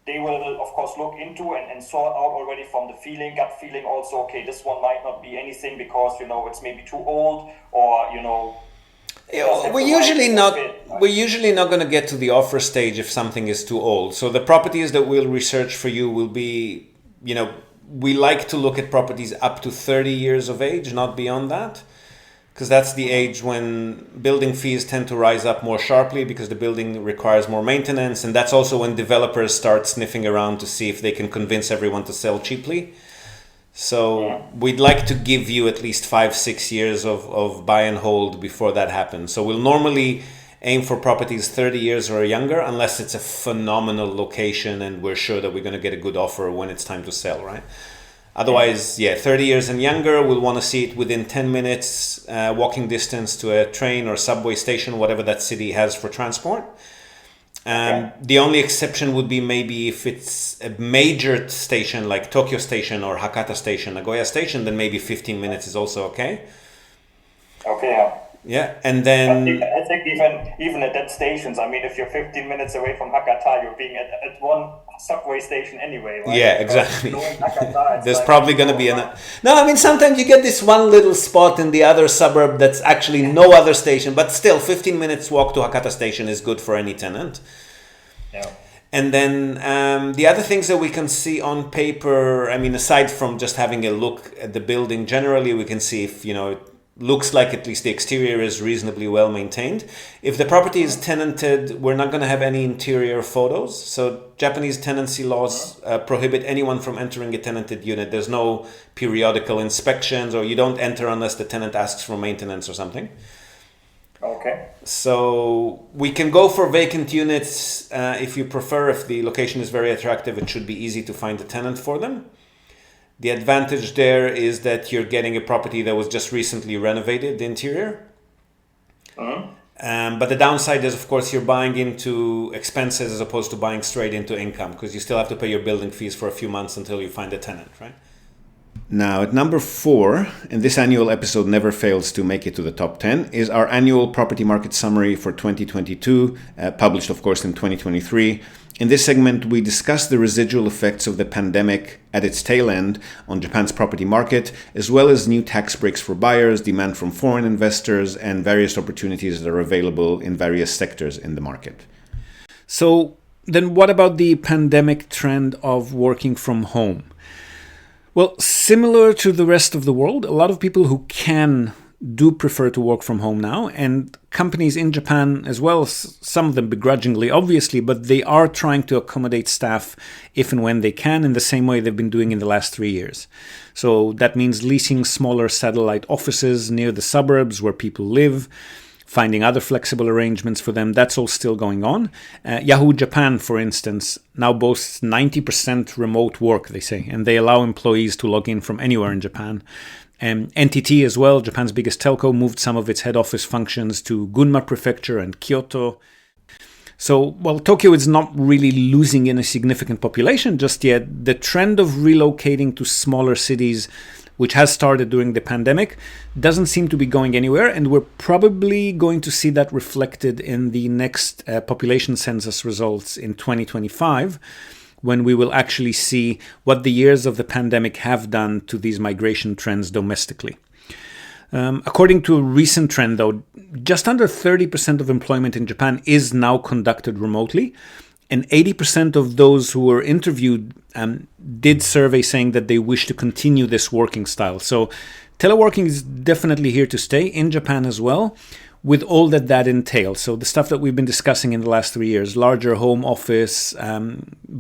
Speaker 9: they will, of course, look into and sort out already from the gut feeling also, okay, this one might not be anything because, it's maybe too old or,
Speaker 6: we're usually not going to get to the offer stage if something is too old. So the properties that we'll research for you will be, we like to look at properties up to 30 years of age, not beyond that, because that's the age when building fees tend to rise up more sharply because the building requires more maintenance, and that's also when developers start sniffing around to see if they can convince everyone to sell cheaply. So we'd like to give you at least 5-6 years of buy and hold before that happens. So we'll normally aim for properties 30 years or younger, unless it's a phenomenal location and we're sure that we're going to get a good offer when it's time to sell, right? Otherwise, 30 years and younger, we'll want to see it within 10 minutes walking distance to a train or subway station, whatever that city has for transport. The only exception would be maybe if it's a major station like Tokyo Station or Hakata Station, Nagoya Station, then maybe 15 minutes is also okay.
Speaker 9: Okay,
Speaker 6: yeah, and then
Speaker 9: I think even at that stations, if you're 15 minutes away from Hakata, you're being at one subway station anyway, right?
Speaker 6: Yeah, exactly.
Speaker 9: Hakata,
Speaker 6: there's probably going to be sometimes you get this one little spot in the other suburb that's actually no other station, but still 15 minutes walk to Hakata Station is good for any tenant.
Speaker 9: Yeah.
Speaker 6: And then the other things that we can see on paper, aside from just having a look at the building generally, we can see if, it looks like at least the exterior is reasonably well maintained. If the property is tenanted, we're not going to have any interior photos. So Japanese tenancy laws prohibit anyone from entering a tenanted unit. There's no periodical inspections, or you don't enter unless the tenant asks for maintenance or something.
Speaker 9: Okay.
Speaker 6: So we can go for vacant units if you prefer. If the location is very attractive, it should be easy to find a tenant for them. The advantage there is that you're getting a property that was just recently renovated, the interior. But the downside is, of course, you're buying into expenses as opposed to buying straight into income, because you still have to pay your building fees for a few months until you find a tenant, right? Now, at number 4, and this annual episode never fails to make it to the top 10, is our annual property market summary for 2022, published, of course, in 2023. In this segment, we discuss the residual effects of the pandemic at its tail end on Japan's property market, as well as new tax breaks for buyers, demand from foreign investors, and various opportunities that are available in various sectors in the market. So, then what about the pandemic trend of working from home? Well, similar to the rest of the world, a lot of people who can do prefer to work from home now, and companies in Japan as well, some of them begrudgingly, obviously, but they are trying to accommodate staff if and when they can in the same way they've been doing in the last 3 years. So that means leasing smaller satellite offices near the suburbs where people live, finding other flexible arrangements for them. That's all still going on. Yahoo Japan, for instance, now boasts 90% remote work, they say, and they allow employees to log in from anywhere in Japan. NTT as well, Japan's biggest telco, moved some of its head office functions to Gunma Prefecture and Kyoto. So, while Tokyo is not really losing any significant population just yet, the trend of relocating to smaller cities, which has started during the pandemic, doesn't seem to be going anywhere, and we're probably going to see that reflected in the next population census results in 2025, when we will actually see what the years of the pandemic have done to these migration trends domestically. According to a recent trend, though, just under 30% of employment in Japan is now conducted remotely, and 80% of those who were interviewed did survey saying that they wish to continue this working style. So teleworking is definitely here to stay in Japan as well, with all that entails. So the stuff that we've been discussing in the last 3 years: larger home office,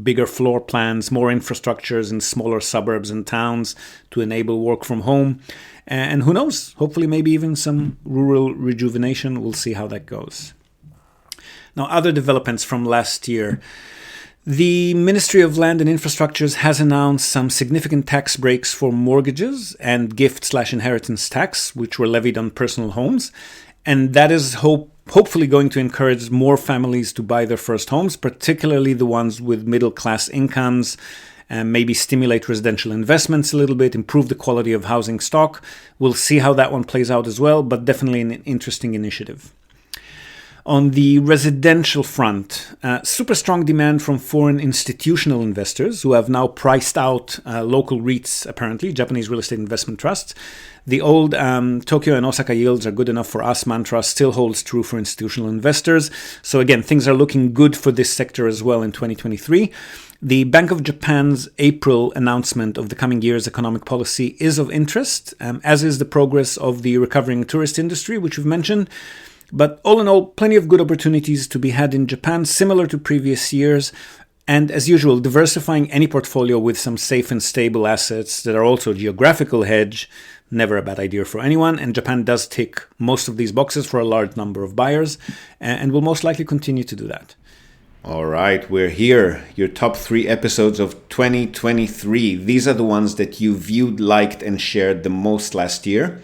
Speaker 6: bigger floor plans, more infrastructures in smaller suburbs and towns to enable work from home. And who knows, hopefully maybe even some rural rejuvenation. We'll see how that goes. Now, other developments from last year. The Ministry of Land and Infrastructures has announced some significant tax breaks for mortgages and gift/inheritance tax, which were levied on personal homes. And that is hopefully going to encourage more families to buy their first homes, particularly the ones with middle-class incomes, and maybe stimulate residential investments a little bit, improve the quality of housing stock. We'll see how that one plays out as well, but definitely an interesting initiative. On the residential front, super strong demand from foreign institutional investors who have now priced out local REITs, apparently, Japanese real estate investment trusts. The old Tokyo and Osaka yields are good enough for us mantra still holds true for institutional investors. So again, things are looking good for this sector as well in 2023. The Bank of Japan's April announcement of the coming year's economic policy is of interest, as is the progress of the recovering tourist industry, which we've mentioned. But all in all, plenty of good opportunities to be had in Japan, similar to previous years. And as usual, diversifying any portfolio with some safe and stable assets that are also geographical hedge, never a bad idea for anyone. And Japan does tick most of these boxes for a large number of buyers, and will most likely continue to do that.
Speaker 1: All right, we're here. Your top 3 episodes of 2023. These are the ones that you viewed, liked, and shared the most last year.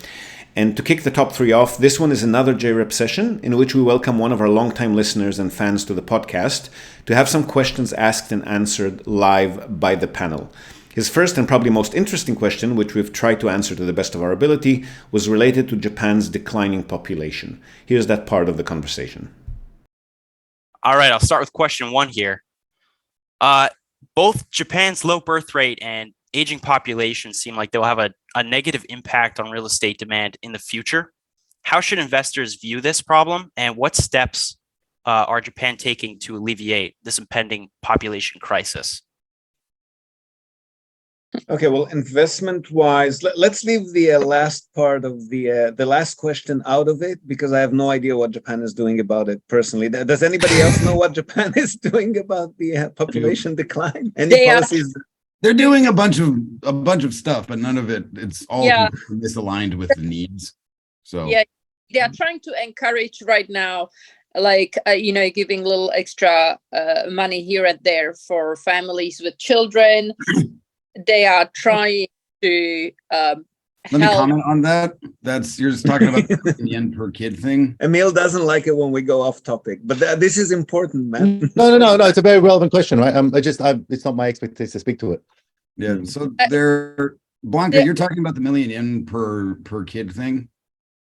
Speaker 1: And to kick the top 3 off, this one is another JREP session in which we welcome one of our longtime listeners and fans to the podcast to have some questions asked and answered live by the panel. His first and probably most interesting question, which we've tried to answer to the best of our ability, was related to Japan's declining population. Here's that part of the conversation.
Speaker 10: All right, I'll start with question 1 here. Both Japan's low birth rate and aging population seem like they'll have a negative impact on real estate demand in the future. How should investors view this problem, and what steps are Japan taking to alleviate this impending population crisis?
Speaker 3: Okay, well, investment-wise, let's leave the last part of the last question out of it, because I have no idea what Japan is doing about it personally. Does anybody else know what Japan is doing about the population decline? Any policies?
Speaker 11: They're doing a bunch of stuff, but none of it's all misaligned with the needs. So
Speaker 12: yeah, they are trying to encourage right now, like giving a little extra money here and there for families with children. They are trying to
Speaker 11: let me comment on that. You're just talking about the end per kid thing.
Speaker 3: Emil doesn't like it when we go off topic, but this is important, man.
Speaker 4: No. It's a very relevant question, right? It's not my expertise to speak to it.
Speaker 11: Yeah. So they're Blanca, you're talking about the million yen per kid thing?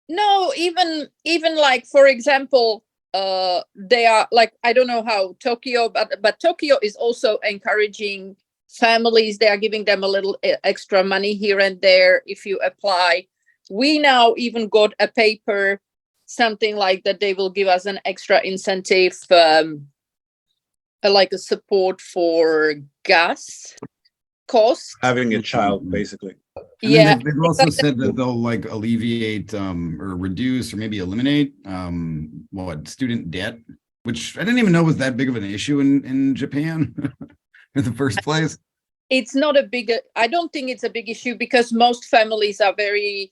Speaker 12: No, even like, for example, they are like, I don't know how Tokyo, but Tokyo is also encouraging families. They are giving them a little extra money here and there if you apply. We now even got a paper, something like that. They will give us an extra incentive, like a support for gas cost.
Speaker 3: Having a child, basically.
Speaker 11: And
Speaker 12: Yeah,
Speaker 11: then they've also said that they'll like alleviate or reduce or maybe eliminate student debt, which I didn't even know was that big of an issue in Japan in the first place.
Speaker 12: it's not a big, I don't think it's a big issue, because most families are very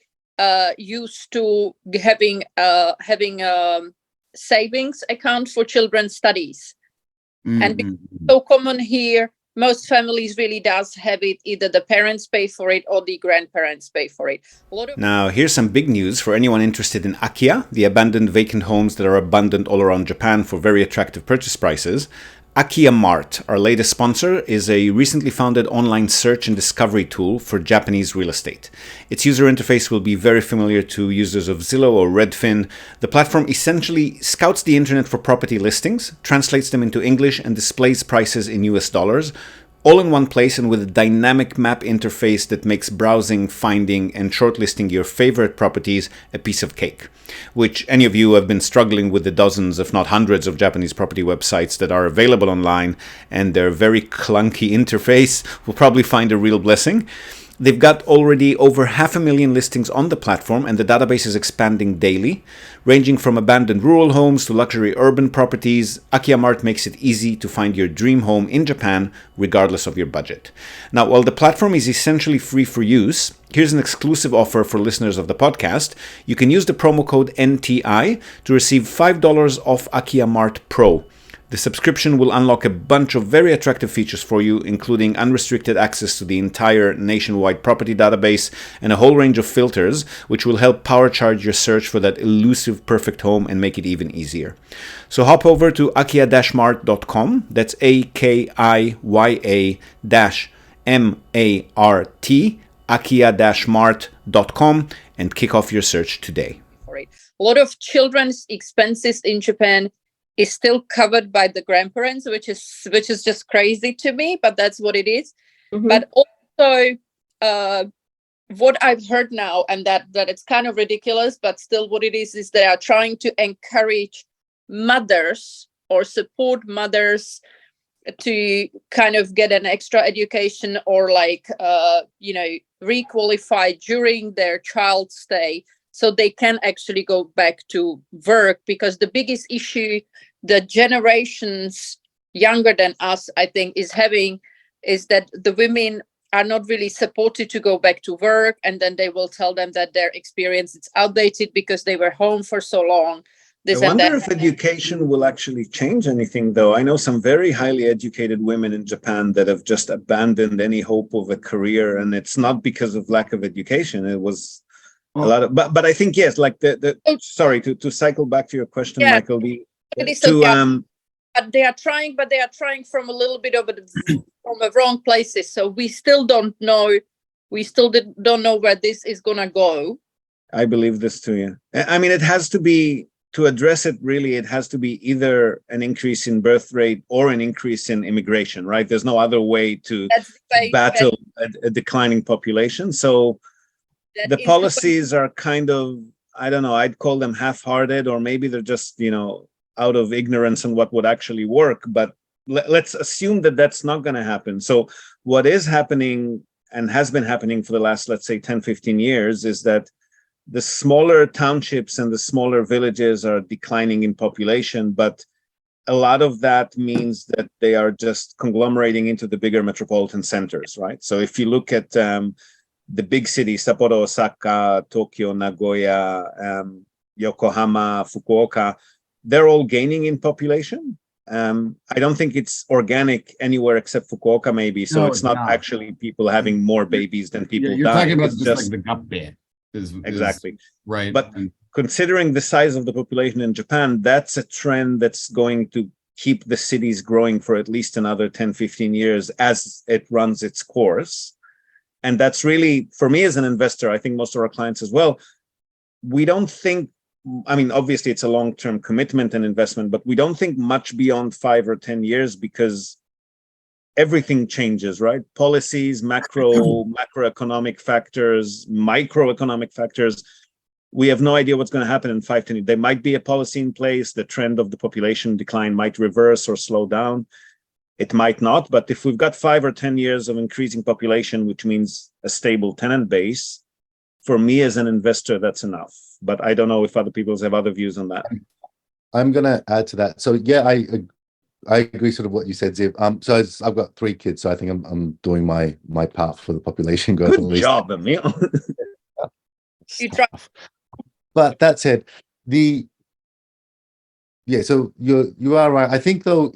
Speaker 12: used to having savings account for children's studies. And because it's so common here, most families really does have it. Either the parents pay for it or the grandparents pay for it.
Speaker 6: Now, here's some big news for anyone interested in akiya, the abandoned vacant homes that are abundant all around Japan for very attractive purchase prices. Akiya Mart, our latest sponsor, is a recently founded online search and discovery tool for Japanese real estate. Its user interface will be very familiar to users of Zillow or Redfin. The platform essentially scouts the internet for property listings, translates them into English, and displays prices in US dollars, all in one place and with a dynamic map interface that makes browsing, finding, and shortlisting your favorite properties a piece of cake. Which any of you who have been struggling with the dozens, if not hundreds, of Japanese property websites that are available online and their very clunky interface will probably find a real blessing. They've got already over 500,000 listings on the platform, and the database is expanding daily. Ranging from abandoned rural homes to luxury urban properties, Akiya Mart makes it easy to find your dream home in Japan, regardless of your budget. Now, while the platform is essentially free for use, here's an exclusive offer for listeners of the podcast. You can use the promo code NTI to receive $5 off Akiya Mart Pro. The subscription will unlock a bunch of very attractive features for you, including unrestricted access to the entire nationwide property database and a whole range of filters, which will help powercharge your search for that elusive perfect home and make it even easier. So hop over to akiya-mart.com, that's akiya-mart, akiya-mart.com, and kick off your search today.
Speaker 12: A lot of children's expenses in Japan is still covered by the grandparents, which is just crazy to me, but that's what it is. Mm-hmm. But also what I've heard now, and that it's kind of ridiculous, but still what it is they are trying to encourage mothers or support mothers to kind of get an extra education or requalify during their child stay, so they can actually go back to work. Because the biggest issue the generations younger than us, I think, is that the women are not really supported to go back to work, and then they will tell them that their experience is outdated because they were home for so long.
Speaker 3: I wonder if education will actually change anything, though. I know some very highly educated women in Japan that have just abandoned any hope of a career, and it's not because of lack of education. It was a lot of, but I think yes, like sorry to cycle back to your question, yeah, Michael.
Speaker 12: But they are trying from a little bit of from a wrong places. So we still don't know. We still don't know where this is gonna go.
Speaker 3: I believe this too. Yeah, I mean, it has to be, to address it. Really, it has to be either an increase in birth rate or an increase in immigration. Right? There's no other way to battle a declining population. So the policies are kind of, I don't know, I'd call them half-hearted, or maybe they're just, out of ignorance on what would actually work. But let's assume that that's not going to happen. So what is happening and has been happening for the last, let's say, 10, 15 years is that the smaller townships and the smaller villages are declining in population, but a lot of that means that they are just conglomerating into the bigger metropolitan centers, right? So if you look at the big cities, Sapporo, Osaka, Tokyo, Nagoya, Yokohama, Fukuoka, they're all gaining in population. I don't think it's organic anywhere except Fukuoka, maybe. So it's not actually people having more babies than people dying.
Speaker 11: You're talking about just like the gut bit.
Speaker 3: Exactly.
Speaker 11: Right.
Speaker 3: But considering the size of the population in Japan, that's a trend that's going to keep the cities growing for at least another 10, 15 years as it runs its course. And that's really, for me as an investor, I think most of our clients as well, we don't think, I mean, obviously it's a long-term commitment and investment, but we don't think much beyond 5 or 10 years because everything changes, right? Policies, macroeconomic factors, microeconomic factors. We have no idea what's going to happen in 5, 10 years. There might be a policy in place. The trend of the population decline might reverse or slow down. It might not, but if we've got 5 or 10 years of increasing population, which means a stable tenant base, for me as an investor, that's enough. But I don't know if other people have other views on that.
Speaker 4: I'm going to add to that. So yeah, I agree sort of what you said, Ziv. So I've got 3 kids, so I think I'm doing my part for the population growth.
Speaker 3: Good job, Emil.
Speaker 12: You try.
Speaker 4: But that said, so you are right. I think though,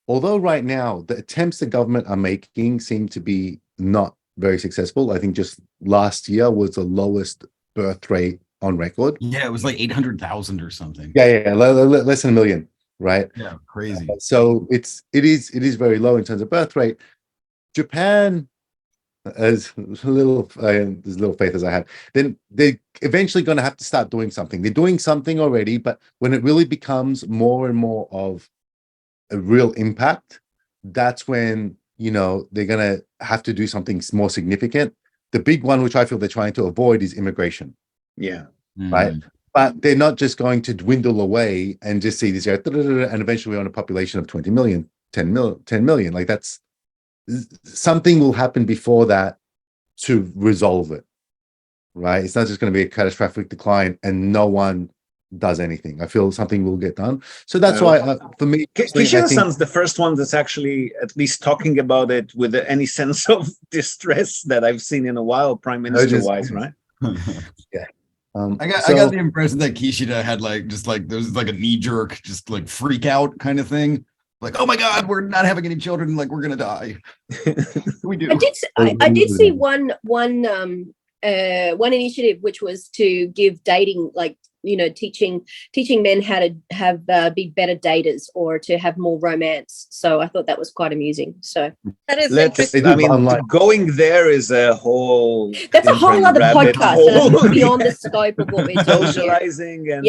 Speaker 4: although right now the attempts the government are making seem to be not very successful. I think just last year was the lowest birth rate on record.
Speaker 11: Yeah, it was like 800,000 or something.
Speaker 4: Yeah, less than 1 million, right?
Speaker 11: Yeah, crazy.
Speaker 4: So it is very low in terms of birth rate. Japan, as little faith as I have, then they're eventually going to have to start doing something. They're doing something already, but when it really becomes more and more of a real impact, that's when they're going to have to do something more significant. The big one, which I feel they're trying to avoid, is immigration.
Speaker 3: Yeah.
Speaker 4: Right. But they're not just going to dwindle away and just see this, and eventually we're on a population of 20 million, 10 million. Like that's something will happen before that to resolve it. Right. It's not just going to be a catastrophic decline and no one does anything. I feel something will get done. So that's why for me,
Speaker 3: Kishida-san's the first one that's actually at least talking about it with any sense of distress that I've seen in a while, prime minister wise, right?
Speaker 4: Yeah.
Speaker 11: I got the impression that Kishida had there was like a knee jerk, just like freak out kind of thing. Like, oh my God, we're not having any children. Like we're going to die. We do.
Speaker 12: I did see one initiative, which was to give dating, teaching men how to have be better daters or to have more romance. So I thought that was quite amusing. So that is interesting.
Speaker 3: Going there is a whole.
Speaker 12: That's a whole other podcast, and it's beyond the scope of what we're doing.
Speaker 3: Socializing and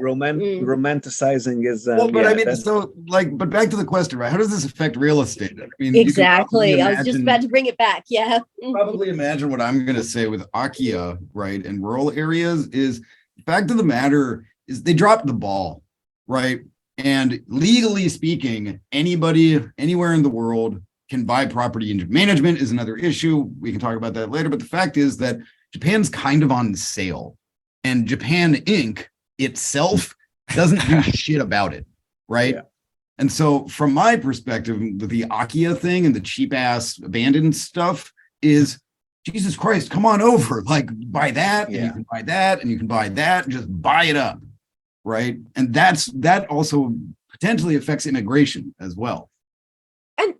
Speaker 3: romanticizing is.
Speaker 11: But back to the question, right? How does this affect real estate? I mean,
Speaker 12: exactly. I was just about to bring it back. Yeah.
Speaker 11: Probably imagine what I'm going to say with akiya, right, in rural areas is. Fact of the matter is they dropped the ball, right? And legally speaking, anybody anywhere in the world can buy property. And management is another issue. We can talk about that later. But the fact is that Japan's kind of on sale. And Japan Inc. itself doesn't do shit about it, right? Yeah. And so from my perspective, with the akiya thing and the cheap ass abandoned stuff is, Jesus Christ, come on over, like buy that, and you can buy that, and you can buy that, and just buy it up, right? And that also potentially affects immigration as well.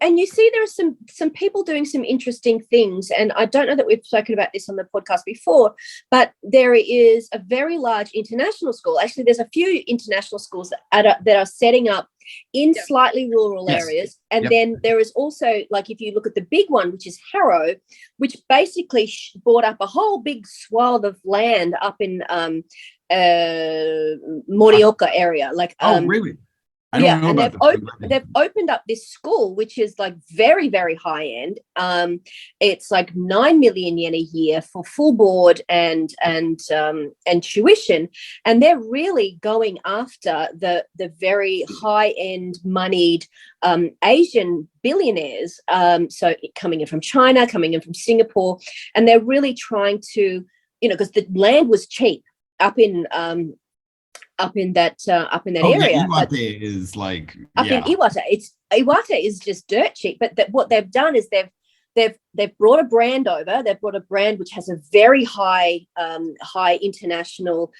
Speaker 12: And you see there are some people doing some interesting things, and I don't know that we've spoken about this on the podcast before, but there is a very large international school. Actually, there's a few international schools that are setting up in slightly rural areas. And then there is also, like, if you look at the big one, which is Harrow, which basically bought up a whole big swath of land up in Morioka area.
Speaker 11: Really? I don't know about
Speaker 12: they've opened up this school, which is like very, very high end. It's like 9 million yen a year for full board and tuition, and they're really going after the very high end moneyed Asian billionaires. So coming in from China, coming in from Singapore, and they're really trying to, because the land was cheap up in that area.
Speaker 11: Iwate is like
Speaker 12: in Iwate. Iwate is just dirt cheap. But what they've done is they've brought a brand over. They've brought a brand which has a very high international,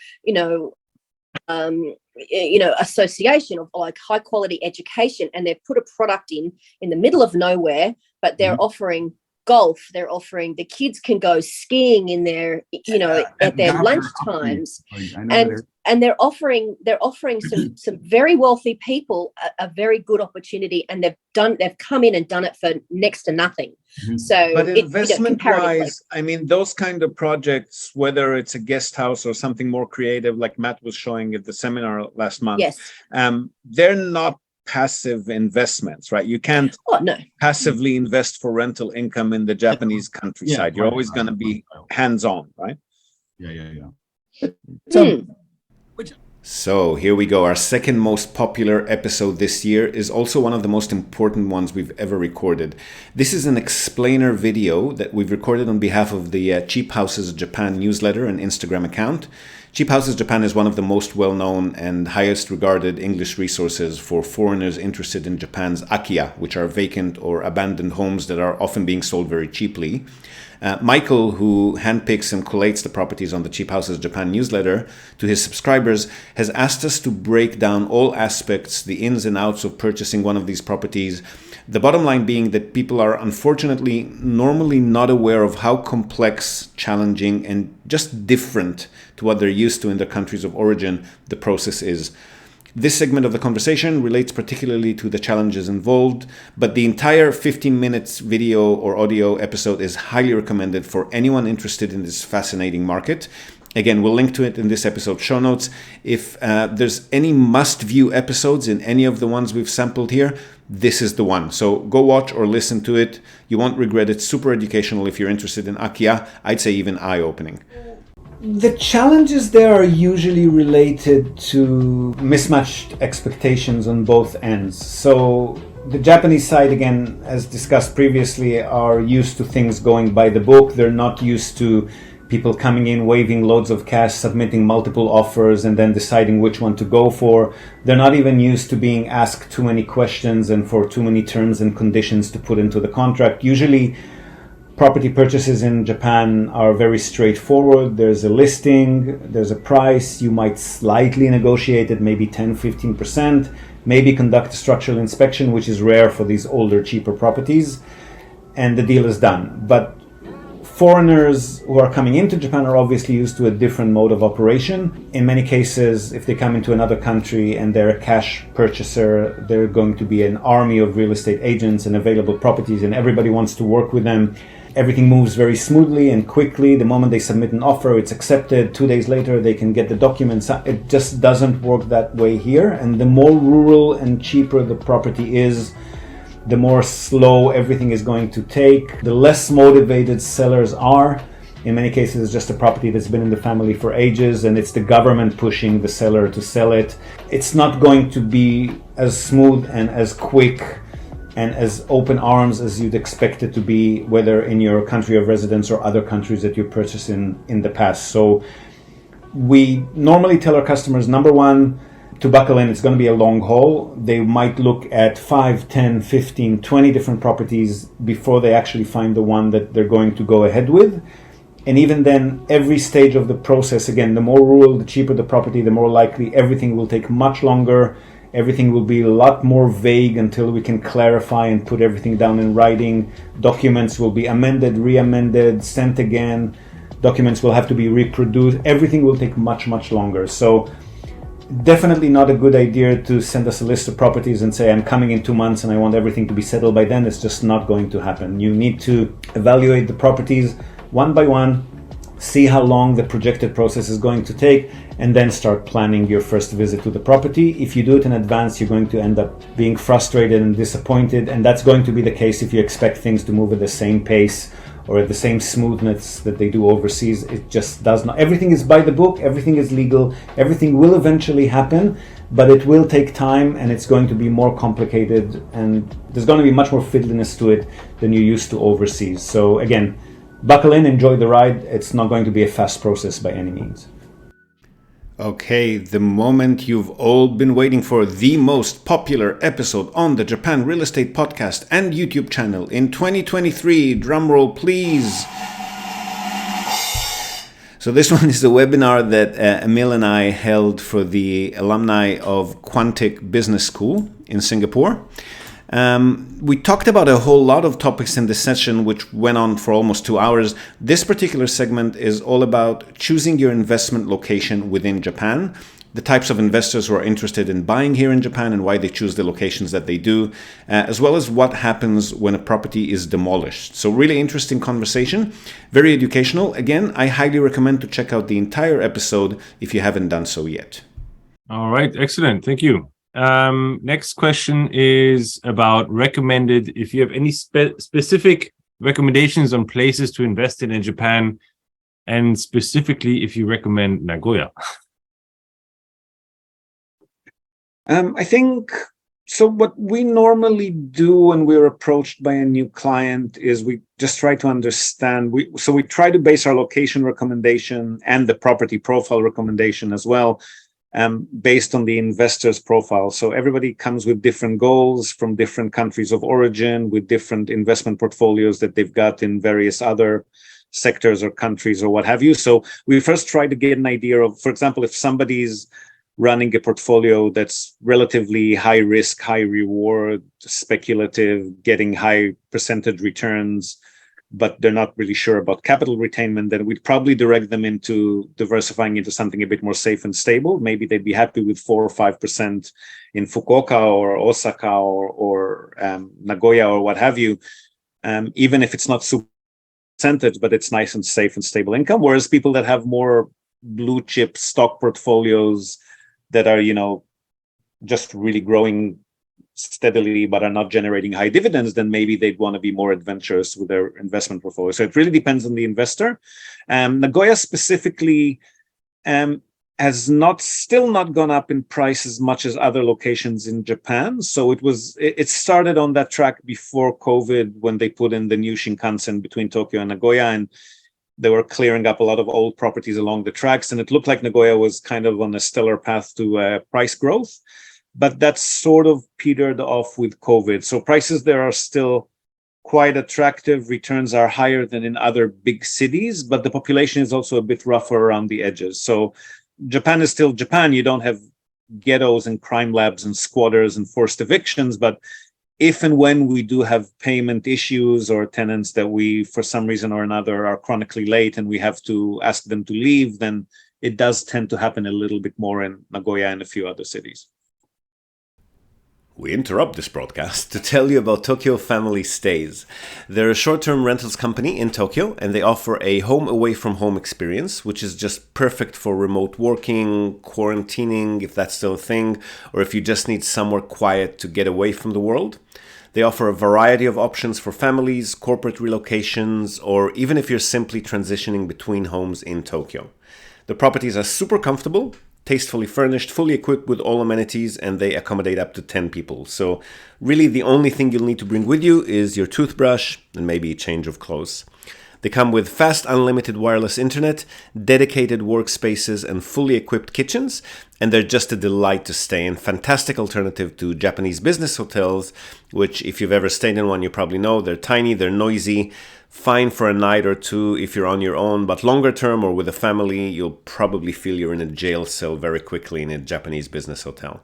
Speaker 12: association of like high quality education, and they've put a product in the middle of nowhere, but they're offering
Speaker 13: golf. They're offering the kids can go skiing in their, at their lunch times, and they're offering some very wealthy people a very good opportunity, and they've come in and done it for next to nothing. So,
Speaker 1: but investment wise, I mean, those kind of projects, whether it's a guest house or something more creative, like Matt was showing at the seminar last month,
Speaker 13: yes,
Speaker 1: they're not passive investments, right? You can't passively invest for rental income in the Japanese countryside. You're always going to be hands-on, right?
Speaker 11: Yeah.
Speaker 6: So here we go. Our second most popular episode this year is also one of the most important ones we've ever recorded. This is an explainer video that we've recorded on behalf of the Cheap Houses Japan newsletter and Instagram account. Cheap Houses Japan is one of the most well-known and highest regarded English resources for foreigners interested in Japan's akiya, which are vacant or abandoned homes that are often being sold very cheaply. Michael, who handpicks and collates the properties on the Cheap Houses Japan newsletter to his subscribers, has asked us to break down all aspects, the ins and outs of purchasing one of these properties. The bottom line being that people are unfortunately normally not aware of how complex, challenging, and just different to what they're used to in their countries of origin the process is. This segment of the conversation relates particularly to the challenges involved, but the entire 15 minutes video or audio episode is highly recommended for anyone interested in this fascinating market. Again, we'll link to it in this episode's show notes. If there's any must-view episodes in any of the ones we've sampled here, this is the one. So go watch or listen to it. You won't regret it. Super educational if you're interested in akiya. I'd say even eye-opening.
Speaker 1: The challenges there are usually related to mismatched expectations on both ends. So the Japanese side, again, as discussed previously, are used to things going by the book. They're not used to people coming in, waving loads of cash, submitting multiple offers, and then deciding which one to go for. They're not even used to being asked too many questions and for too many terms and conditions to put into the contract. Usually, property purchases in Japan are very straightforward. There's a listing, there's a price, you might slightly negotiate it, maybe 10-15%, maybe conduct a structural inspection, which is rare for these older, cheaper properties, and the deal is done. But foreigners who are coming into Japan are obviously used to a different mode of operation. In many cases, if they come into another country and they're a cash purchaser, they're going to be an army of real estate agents and available properties, and everybody wants to work with them. Everything moves very smoothly and quickly. The moment they submit an offer, it's accepted. 2 days later, they can get the documents. It just doesn't work that way here. And the more rural and cheaper the property is, the more slow everything is going to take. The less motivated sellers are. In many cases, it's just a property that's been in the family for ages, and it's the government pushing the seller to sell it. It's not going to be as smooth and as quick and as open arms as you'd expect it to be, whether in your country of residence or other countries that you purchased in the past. So we normally tell our customers, number one, to buckle in. It's going to be a long haul. They might look at 5, 10, 15, 20 different properties before they actually find the one that they're going to go ahead with. And even then, every stage of the process, again, the more rural, the cheaper the property, the more likely everything will take much longer. Everything will be a lot more vague until we can clarify and put everything down in writing. Documents will be amended, re-amended, sent again. Documents will have to be reproduced. Everything will take much, much longer. So definitely not a good idea to send us a list of properties and say, I'm coming in 2 months and I want everything to be settled by then. It's just not going to happen. You need to evaluate the properties one by one, see how long the projected process is going to take, and then start planning your first visit to the property. If you do it in advance, you're going to end up being frustrated and disappointed, and that's going to be the case if you expect things to move at the same pace or at the same smoothness that they do overseas. It just does not. Everything is by the book, everything is legal, everything will eventually happen, but it will take time and it's going to be more complicated, and there's going to be much more fiddliness to it than you're used to overseas. So again, buckle in, enjoy the ride. It's not going to be a fast process by any means.
Speaker 6: Okay, the moment you've all been waiting for, the most popular episode on the Japan Real Estate Podcast and YouTube channel in 2023. Drumroll, please. So this one is a webinar that Emil and I held for the alumni of Quantic Business School in Singapore. We talked about a whole lot of topics in this session, which went on for almost 2 hours. This particular segment is all about choosing your investment location within Japan, the types of investors who are interested in buying here in Japan and why they choose the locations that they do, as well as what happens when a property is demolished. So really interesting conversation, very educational. Again, I highly recommend to check out the entire episode if you haven't done so yet.
Speaker 14: All right, excellent. Thank you. Next question is about recommended, if you have any specific recommendations on places to invest in Japan, and specifically if you recommend Nagoya.
Speaker 3: I think so. What we normally do when we're approached by a new client is we just try to understand. We try to base our location recommendation and the property profile recommendation as well, based on the investor's profile. So everybody comes with different goals from different countries of origin, with different investment portfolios that they've got in various other sectors or countries or what have you. So we first try to get an idea of, for example, if somebody's running a portfolio that's relatively high risk, high reward, speculative, getting high percentage returns, but they're not really sure about capital retainment, then we'd probably direct them into diversifying into something a bit more safe and stable. Maybe they'd be happy with 4 or 5% in Fukuoka or Osaka or Nagoya or what have you, even if it's not super percentage, but it's nice and safe and stable income. Whereas people that have more blue chip stock portfolios that are, just really growing steadily but are not generating high dividends, then maybe they'd want to be more adventurous with their investment portfolio. So it really depends on the investor. Nagoya specifically has still not gone up in price as much as other locations in Japan. So it started on that track before COVID, when they put in the new Shinkansen between Tokyo and Nagoya, and they were clearing up a lot of old properties along the tracks, and it looked like Nagoya was kind of on a stellar path to price growth. But that's sort of petered off with COVID. So prices there are still quite attractive. Returns are higher than in other big cities, but the population is also a bit rougher around the edges. So Japan is still Japan. You don't have ghettos and crime labs and squatters and forced evictions, but if and when we do have payment issues or tenants that we, for some reason or another, are chronically late and we have to ask them to leave, then it does tend to happen a little bit more in Nagoya and a few other cities.
Speaker 6: We interrupt this broadcast to tell you about Tokyo Family Stays. They're a short-term rentals company in Tokyo, and they offer a home away from home experience, which is just perfect for remote working, quarantining, if that's still a thing, or if you just need somewhere quiet to get away from the world. They offer a variety of options for families, corporate relocations, or even if you're simply transitioning between homes in Tokyo. The properties are super comfortable, tastefully furnished, fully equipped with all amenities, and they accommodate up to 10 people. So really the only thing you'll need to bring with you is your toothbrush and maybe a change of clothes. They come with fast unlimited wireless internet, dedicated workspaces, and fully equipped kitchens, and they're just a delight to stay in. Fantastic alternative to Japanese business hotels, which if you've ever stayed in one, you probably know they're tiny, they're noisy, fine for a night or two if you're on your own, but longer term or with a family, you'll probably feel you're in a jail cell very quickly in a Japanese business hotel.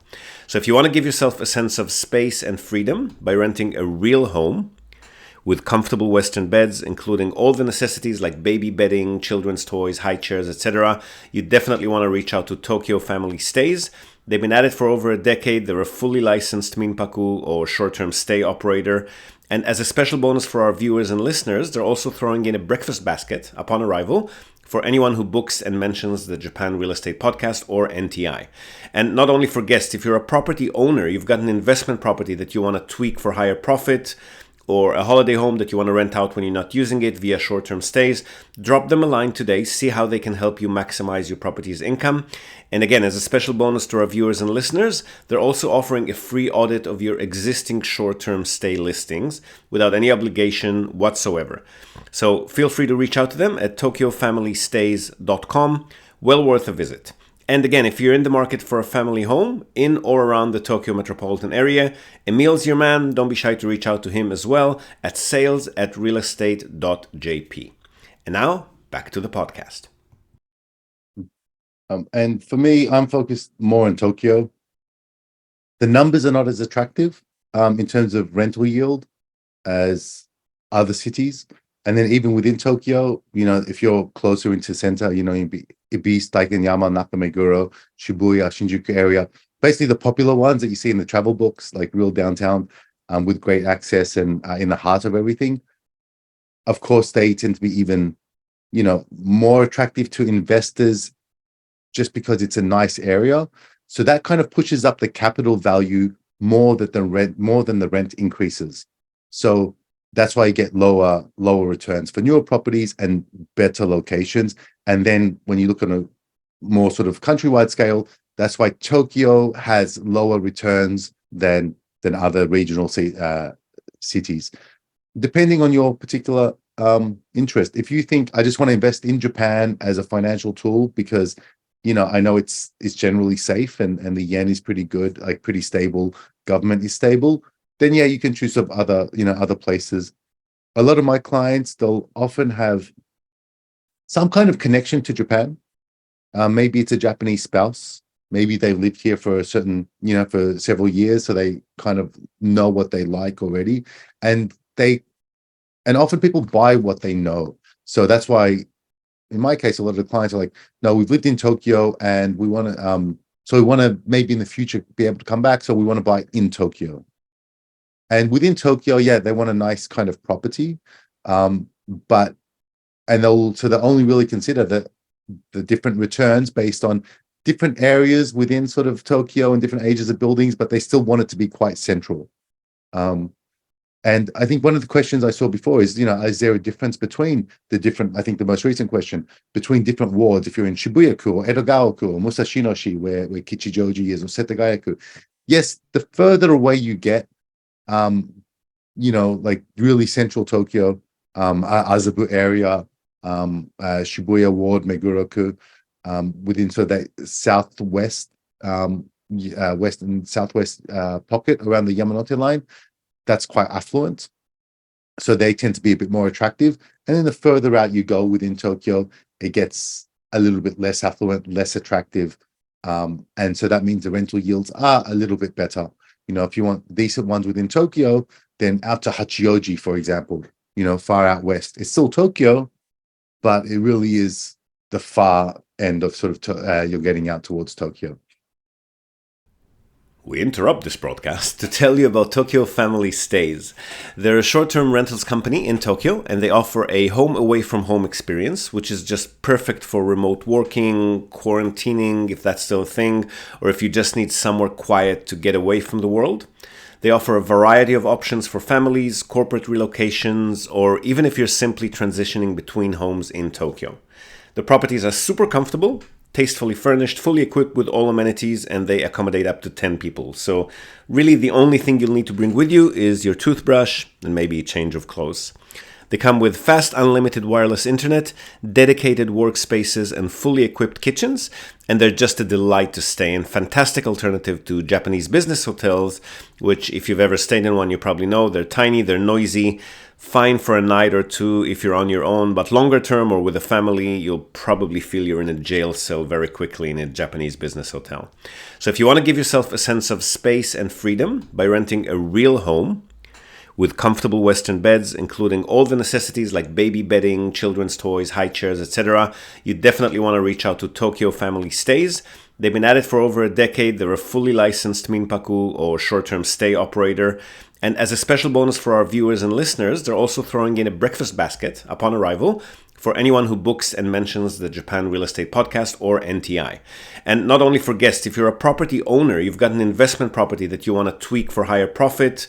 Speaker 6: So if you want to give yourself a sense of space and freedom by renting a real home with comfortable Western beds, including all the necessities like baby bedding, children's toys, high chairs, etc., you definitely want to reach out to Tokyo Family Stays. They've been at it for over a decade. They're a fully licensed minpaku or short-term stay operator. And as a special bonus for our viewers and listeners, they're also throwing in a breakfast basket upon arrival for anyone who books and mentions the Japan Real Estate Podcast or NTI. And not only for guests, if you're a property owner, you've got an investment property that you want to tweak for higher profit, or a holiday home that you want to rent out when you're not using it via short-term stays, drop them a line today, see how they can help you maximize your property's income. And again, as a special bonus to our viewers and listeners, they're also offering a free audit of your existing short-term stay listings without any obligation whatsoever. So feel free to reach out to them at tokyofamilystays.com. Well worth a visit. And again, if you're in the market for a family home in or around the Tokyo metropolitan area, Emil's your man. Don't be shy to reach out to him as well at sales@realestate.jp. And now, back to the podcast.
Speaker 4: And for me, I'm focused more on Tokyo. The numbers are not as attractive, in terms of rental yield as other cities. And then even within Tokyo, if you're closer into center, Ibis, Daiken-yama, Nakameguro, Shibuya, Shinjuku area, basically the popular ones that you see in the travel books, like real downtown, with great access and in the heart of everything. Of course, they tend to be even, more attractive to investors just because it's a nice area. So that kind of pushes up the capital value more than the rent increases. So that's why you get lower returns for newer properties and better locations. And then when you look on a more sort of countrywide scale, that's why Tokyo has lower returns than other regional cities, depending on your particular interest. If you think I just want to invest in Japan as a financial tool because I know it's generally safe and the yen is pretty good, like pretty stable, government is stable, then yeah, you can choose some other places. A lot of my clients, they'll often have some kind of connection to Japan. Maybe it's a Japanese spouse. Maybe they've lived here for for several years, so they kind of know what they like already. And often people buy what they know. So that's why, in my case, a lot of the clients are like, no, we've lived in Tokyo and we want to, maybe in the future be able to come back. So we want to buy in Tokyo. And within Tokyo, yeah, they want a nice kind of property. They'll only really consider the different returns based on different areas within sort of Tokyo and different ages of buildings, but they still want it to be quite central. And I think one of the questions I saw before is, is there a difference between I think the most recent question, between different wards, if you're in Shibuya-ku or Edogawa-ku or Musashinoshi, where Kichijoji is, or Setagaya-ku. Yes, the further away you get, like really central Tokyo, Azabu area, Shibuya ward, Meguro-ku, within sort of that southwest, west and southwest pocket around the Yamanote line, that's quite affluent. So they tend to be a bit more attractive. And then the further out you go within Tokyo, it gets a little bit less affluent, less attractive. And so that means the rental yields are a little bit better. If you want decent ones within Tokyo, then out to Hachioji, for example, far out west. It's still Tokyo, but it really is the far end of sort of you're getting out towards Tokyo.
Speaker 6: We interrupt this broadcast to tell you about Tokyo Family Stays. They're a short-term rentals company in Tokyo, and they offer a home away from home experience, which is just perfect for remote working, quarantining, if that's still a thing, or if you just need somewhere quiet to get away from the world. They offer a variety of options for families, corporate relocations, or even if you're simply transitioning between homes in Tokyo. The properties are super comfortable, tastefully furnished, fully equipped with all amenities, and they accommodate up to 10 people. So really the only thing you'll need to bring with you is your toothbrush and maybe a change of clothes. They come with fast unlimited wireless internet, dedicated workspaces, and fully equipped kitchens, and they're just a delight to stay in. Fantastic alternative to Japanese business hotels, which if you've ever stayed in one, you probably know they're tiny, they're noisy, fine for a night or two if you're on your own, but longer term or with a family, you'll probably feel you're in a jail cell very quickly in a Japanese business hotel. So if you want to give yourself a sense of space and freedom by renting a real home with comfortable Western beds, including all the necessities like baby bedding, children's toys, high chairs, etc., you definitely want to reach out to Tokyo Family Stays. They've been at it for over a decade. They're a fully licensed minpaku or short-term stay operator. And as a special bonus for our viewers and listeners, they're also throwing in a breakfast basket upon arrival for anyone who books and mentions the Japan Real Estate Podcast or NTI. And not only for guests, if you're a property owner, you've got an investment property that you want to tweak for higher profit,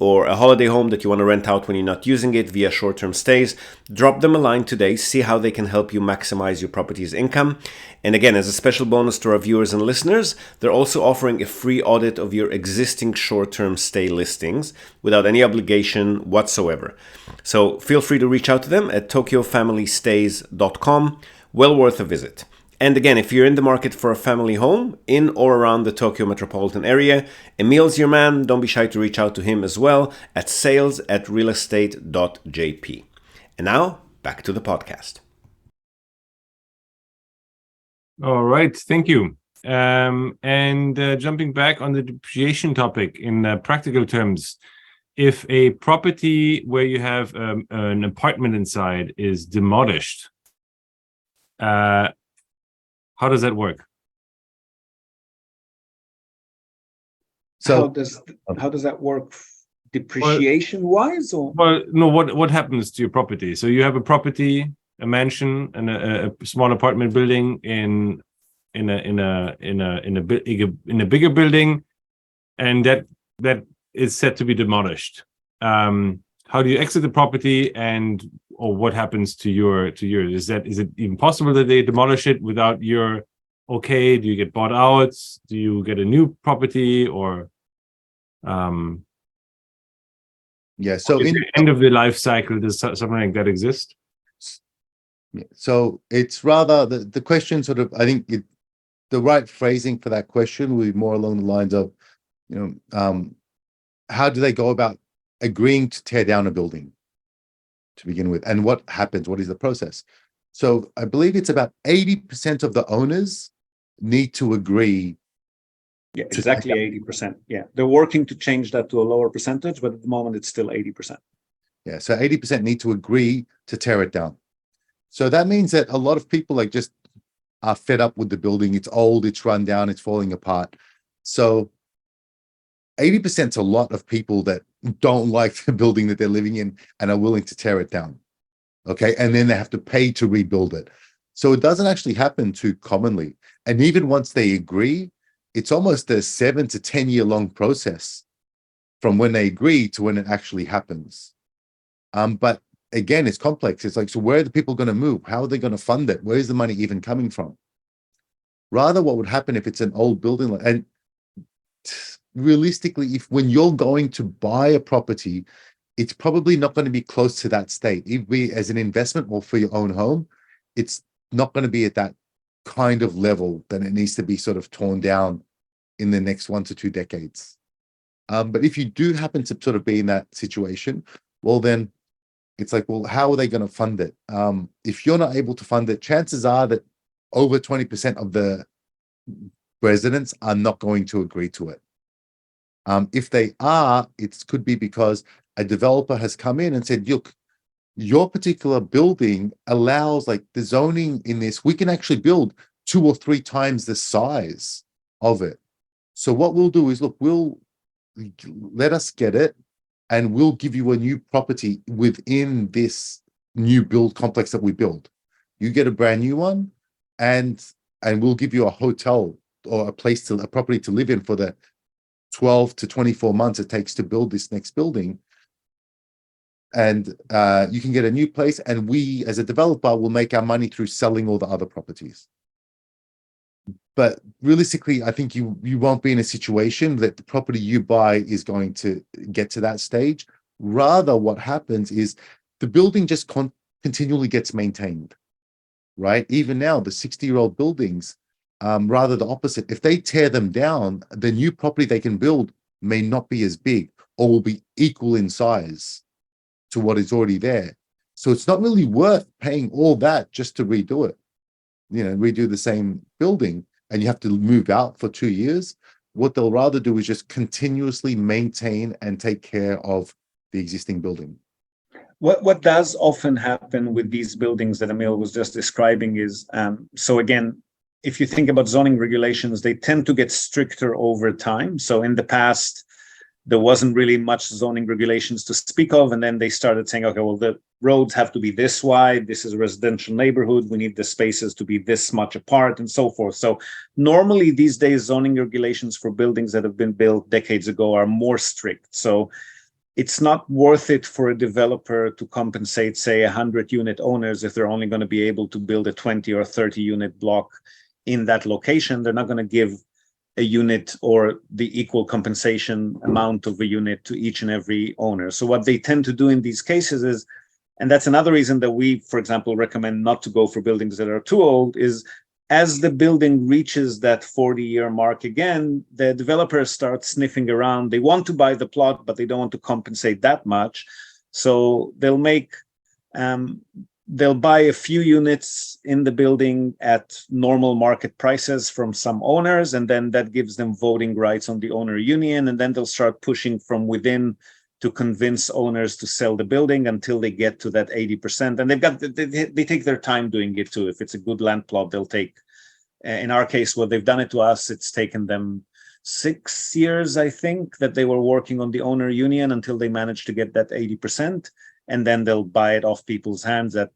Speaker 6: or a holiday home that you want to rent out when you're not using it via short-term stays, drop them a line today, see how they can help you maximize your property's income. And again, as a special bonus to our viewers and listeners, they're also offering a free audit of your existing short-term stay listings without any obligation whatsoever. So feel free to reach out to them at tokyofamilystays.com. Well worth a visit. And again, if you're in the market for a family home in or around the Tokyo metropolitan area, Emil's your man. Don't be shy to reach out to him as well at sales@realestate.jp. And now, back to the podcast.
Speaker 14: All right, thank you. Jumping back on the depreciation topic in practical terms, if a property where you have an apartment inside is demolished, how does that work?
Speaker 3: So how does that work depreciation wise, or?
Speaker 14: Well, no, what happens to your property? So you have a property, a mansion, and a small apartment building in a bigger building, and that is set to be demolished. How do you exit the property, or what happens to yours? Is it even possible that they demolish it without your okay? Do you get bought out? Do you get a new property, or
Speaker 4: so in
Speaker 14: the end of the life cycle, does something like that exist?
Speaker 4: So it's rather the question sort of, I think the right phrasing for that question would be more along the lines of, how do they go about agreeing to tear down a building to begin with, and what happens? What is the process? So I believe it's about 80% of the owners need to agree.
Speaker 3: Yeah, exactly 80%. Yeah, they're working to change that to a lower percentage, but at the moment it's still 80%.
Speaker 4: Yeah, so 80% need to agree to tear it down. So that means that a lot of people just are fed up with the building. It's old, it's run down, it's falling apart. So 80% is a lot of people that don't like the building that they're living in and are willing to tear it down. Okay, and then they have to pay to rebuild it. So it doesn't actually happen too commonly. And even once they agree, it's almost a 7 to 10 year long process from when they agree to when it actually happens. But again, it's complex. It's like, so where are the people going to move? How are they going to fund it? Where is the money even coming from? Rather, what would happen if it's an old building? And realistically, when you're going to buy a property, it's probably not going to be close to that state. If we, as an investment or for your own home, it's not going to be at that kind of level that it needs to be sort of torn down in the next 1 to 2 decades. But if you do happen to sort of be in that situation, well, then it's like, well, how are they going to fund it? If you're not able to fund it, chances are that over 20% of the residents are not going to agree to it. If they are, it could be because a developer has come in and said, look, your particular building allows, like, the zoning in this, we can actually build 2 or 3 times the size of it. So what we'll do is, look, we'll let us get it, and we'll give you a new property within this new build complex that we build. You get a brand new one, and we'll give you a hotel or a property to live in for the 12 to 24 months it takes to build this next building. And you can get a new place, and we, as a developer, will make our money through selling all the other properties. But realistically, I think you won't be in a situation that the property you buy is going to get to that stage. Rather, what happens is the building just continually gets maintained, right? Even now, the 60-year-old buildings, rather the opposite. If they tear them down, the new property they can build may not be as big or will be equal in size to what is already there. So it's not really worth paying all that just to redo it, redo the same building, and you have to move out for 2 years. What they'll rather do is just continuously maintain and take care of the existing building.
Speaker 3: What does often happen with these buildings that Emil was just describing is, so again, if you think about zoning regulations, they tend to get stricter over time. So in the past, there wasn't really much zoning regulations to speak of. And then they started saying, okay, well, the roads have to be this wide. This is a residential neighborhood. We need the spaces to be this much apart and so forth. So normally these days, zoning regulations for buildings that have been built decades ago are more strict. So it's not worth it for a developer to compensate, say, 100 unit owners if they're only going to be able to build a 20 or 30 unit block in that location. They're not going to give a unit or the equal compensation amount of a unit to each and every owner. So what they tend to do in these cases is, and that's another reason that we, for example, recommend not to go for buildings that are too old, is as the building reaches that 40-year mark again, the developers start sniffing around. They want to buy the plot, but they don't want to compensate that much. So they'll make they'll buy a few units in the building at normal market prices from some owners, and then that gives them voting rights on the owner union, and then they'll start pushing from within to convince owners to sell the building until they get to that 80%. And they take their time doing it too. If it's a good land plot, they'll take, in our case, what they've done it to us, it's taken them 6 years, I think, that they were working on the owner union until they managed to get that 80%. And then they'll buy it off people's hands at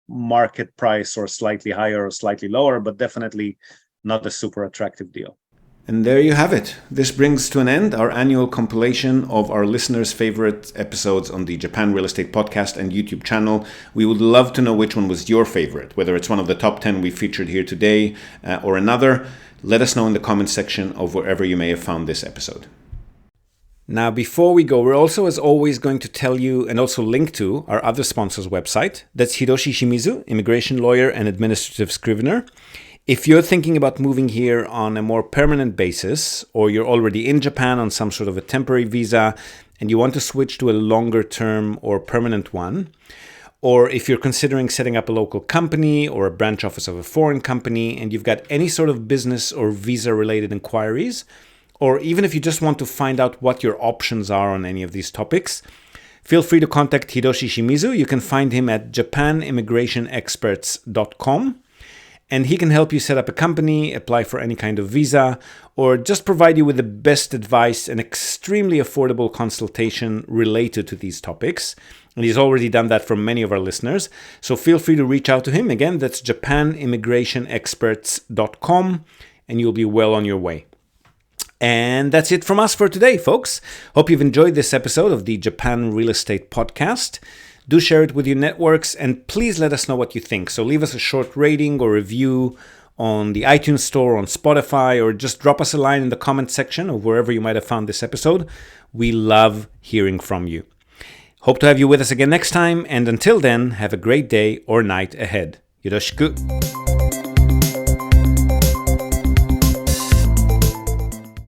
Speaker 3: market price or slightly higher or slightly lower, but definitely not a super attractive deal.
Speaker 6: And there you have it. This brings to an end our annual compilation of our listeners' favorite episodes on the Japan Real Estate Podcast and YouTube channel. We would love to know which one was your favorite, whether it's one of the top 10 we featured here today or another. Let us know in the comments section of wherever you may have found this episode. Now, before we go, we're also, as always, going to tell you and also link to our other sponsor's website. That's Hiroshi Shimizu, immigration lawyer and administrative scrivener. If you're thinking about moving here on a more permanent basis, or you're already in Japan on some sort of a temporary visa and you want to switch to a longer term or permanent one, or if you're considering setting up a local company or a branch office of a foreign company and you've got any sort of business or visa related inquiries, or even if you just want to find out what your options are on any of these topics, feel free to contact Hiroshi Shimizu. You can find him at japanimmigrationexperts.com. And he can help you set up a company, apply for any kind of visa, or just provide you with the best advice and extremely affordable consultation related to these topics. And he's already done that for many of our listeners. So feel free to reach out to him. Again, that's japanimmigrationexperts.com, and you'll be well on your way. And that's it from us for today, folks. Hope you've enjoyed this episode of the Japan Real Estate Podcast. Do share it with your networks, and please let us know what you think. So leave us a short rating or review on the iTunes Store, on Spotify, or just drop us a line in the comment section of wherever you might have found this episode. We love hearing from you. Hope to have you with us again next time, and until then, have a great day or night ahead. Yoroshiku.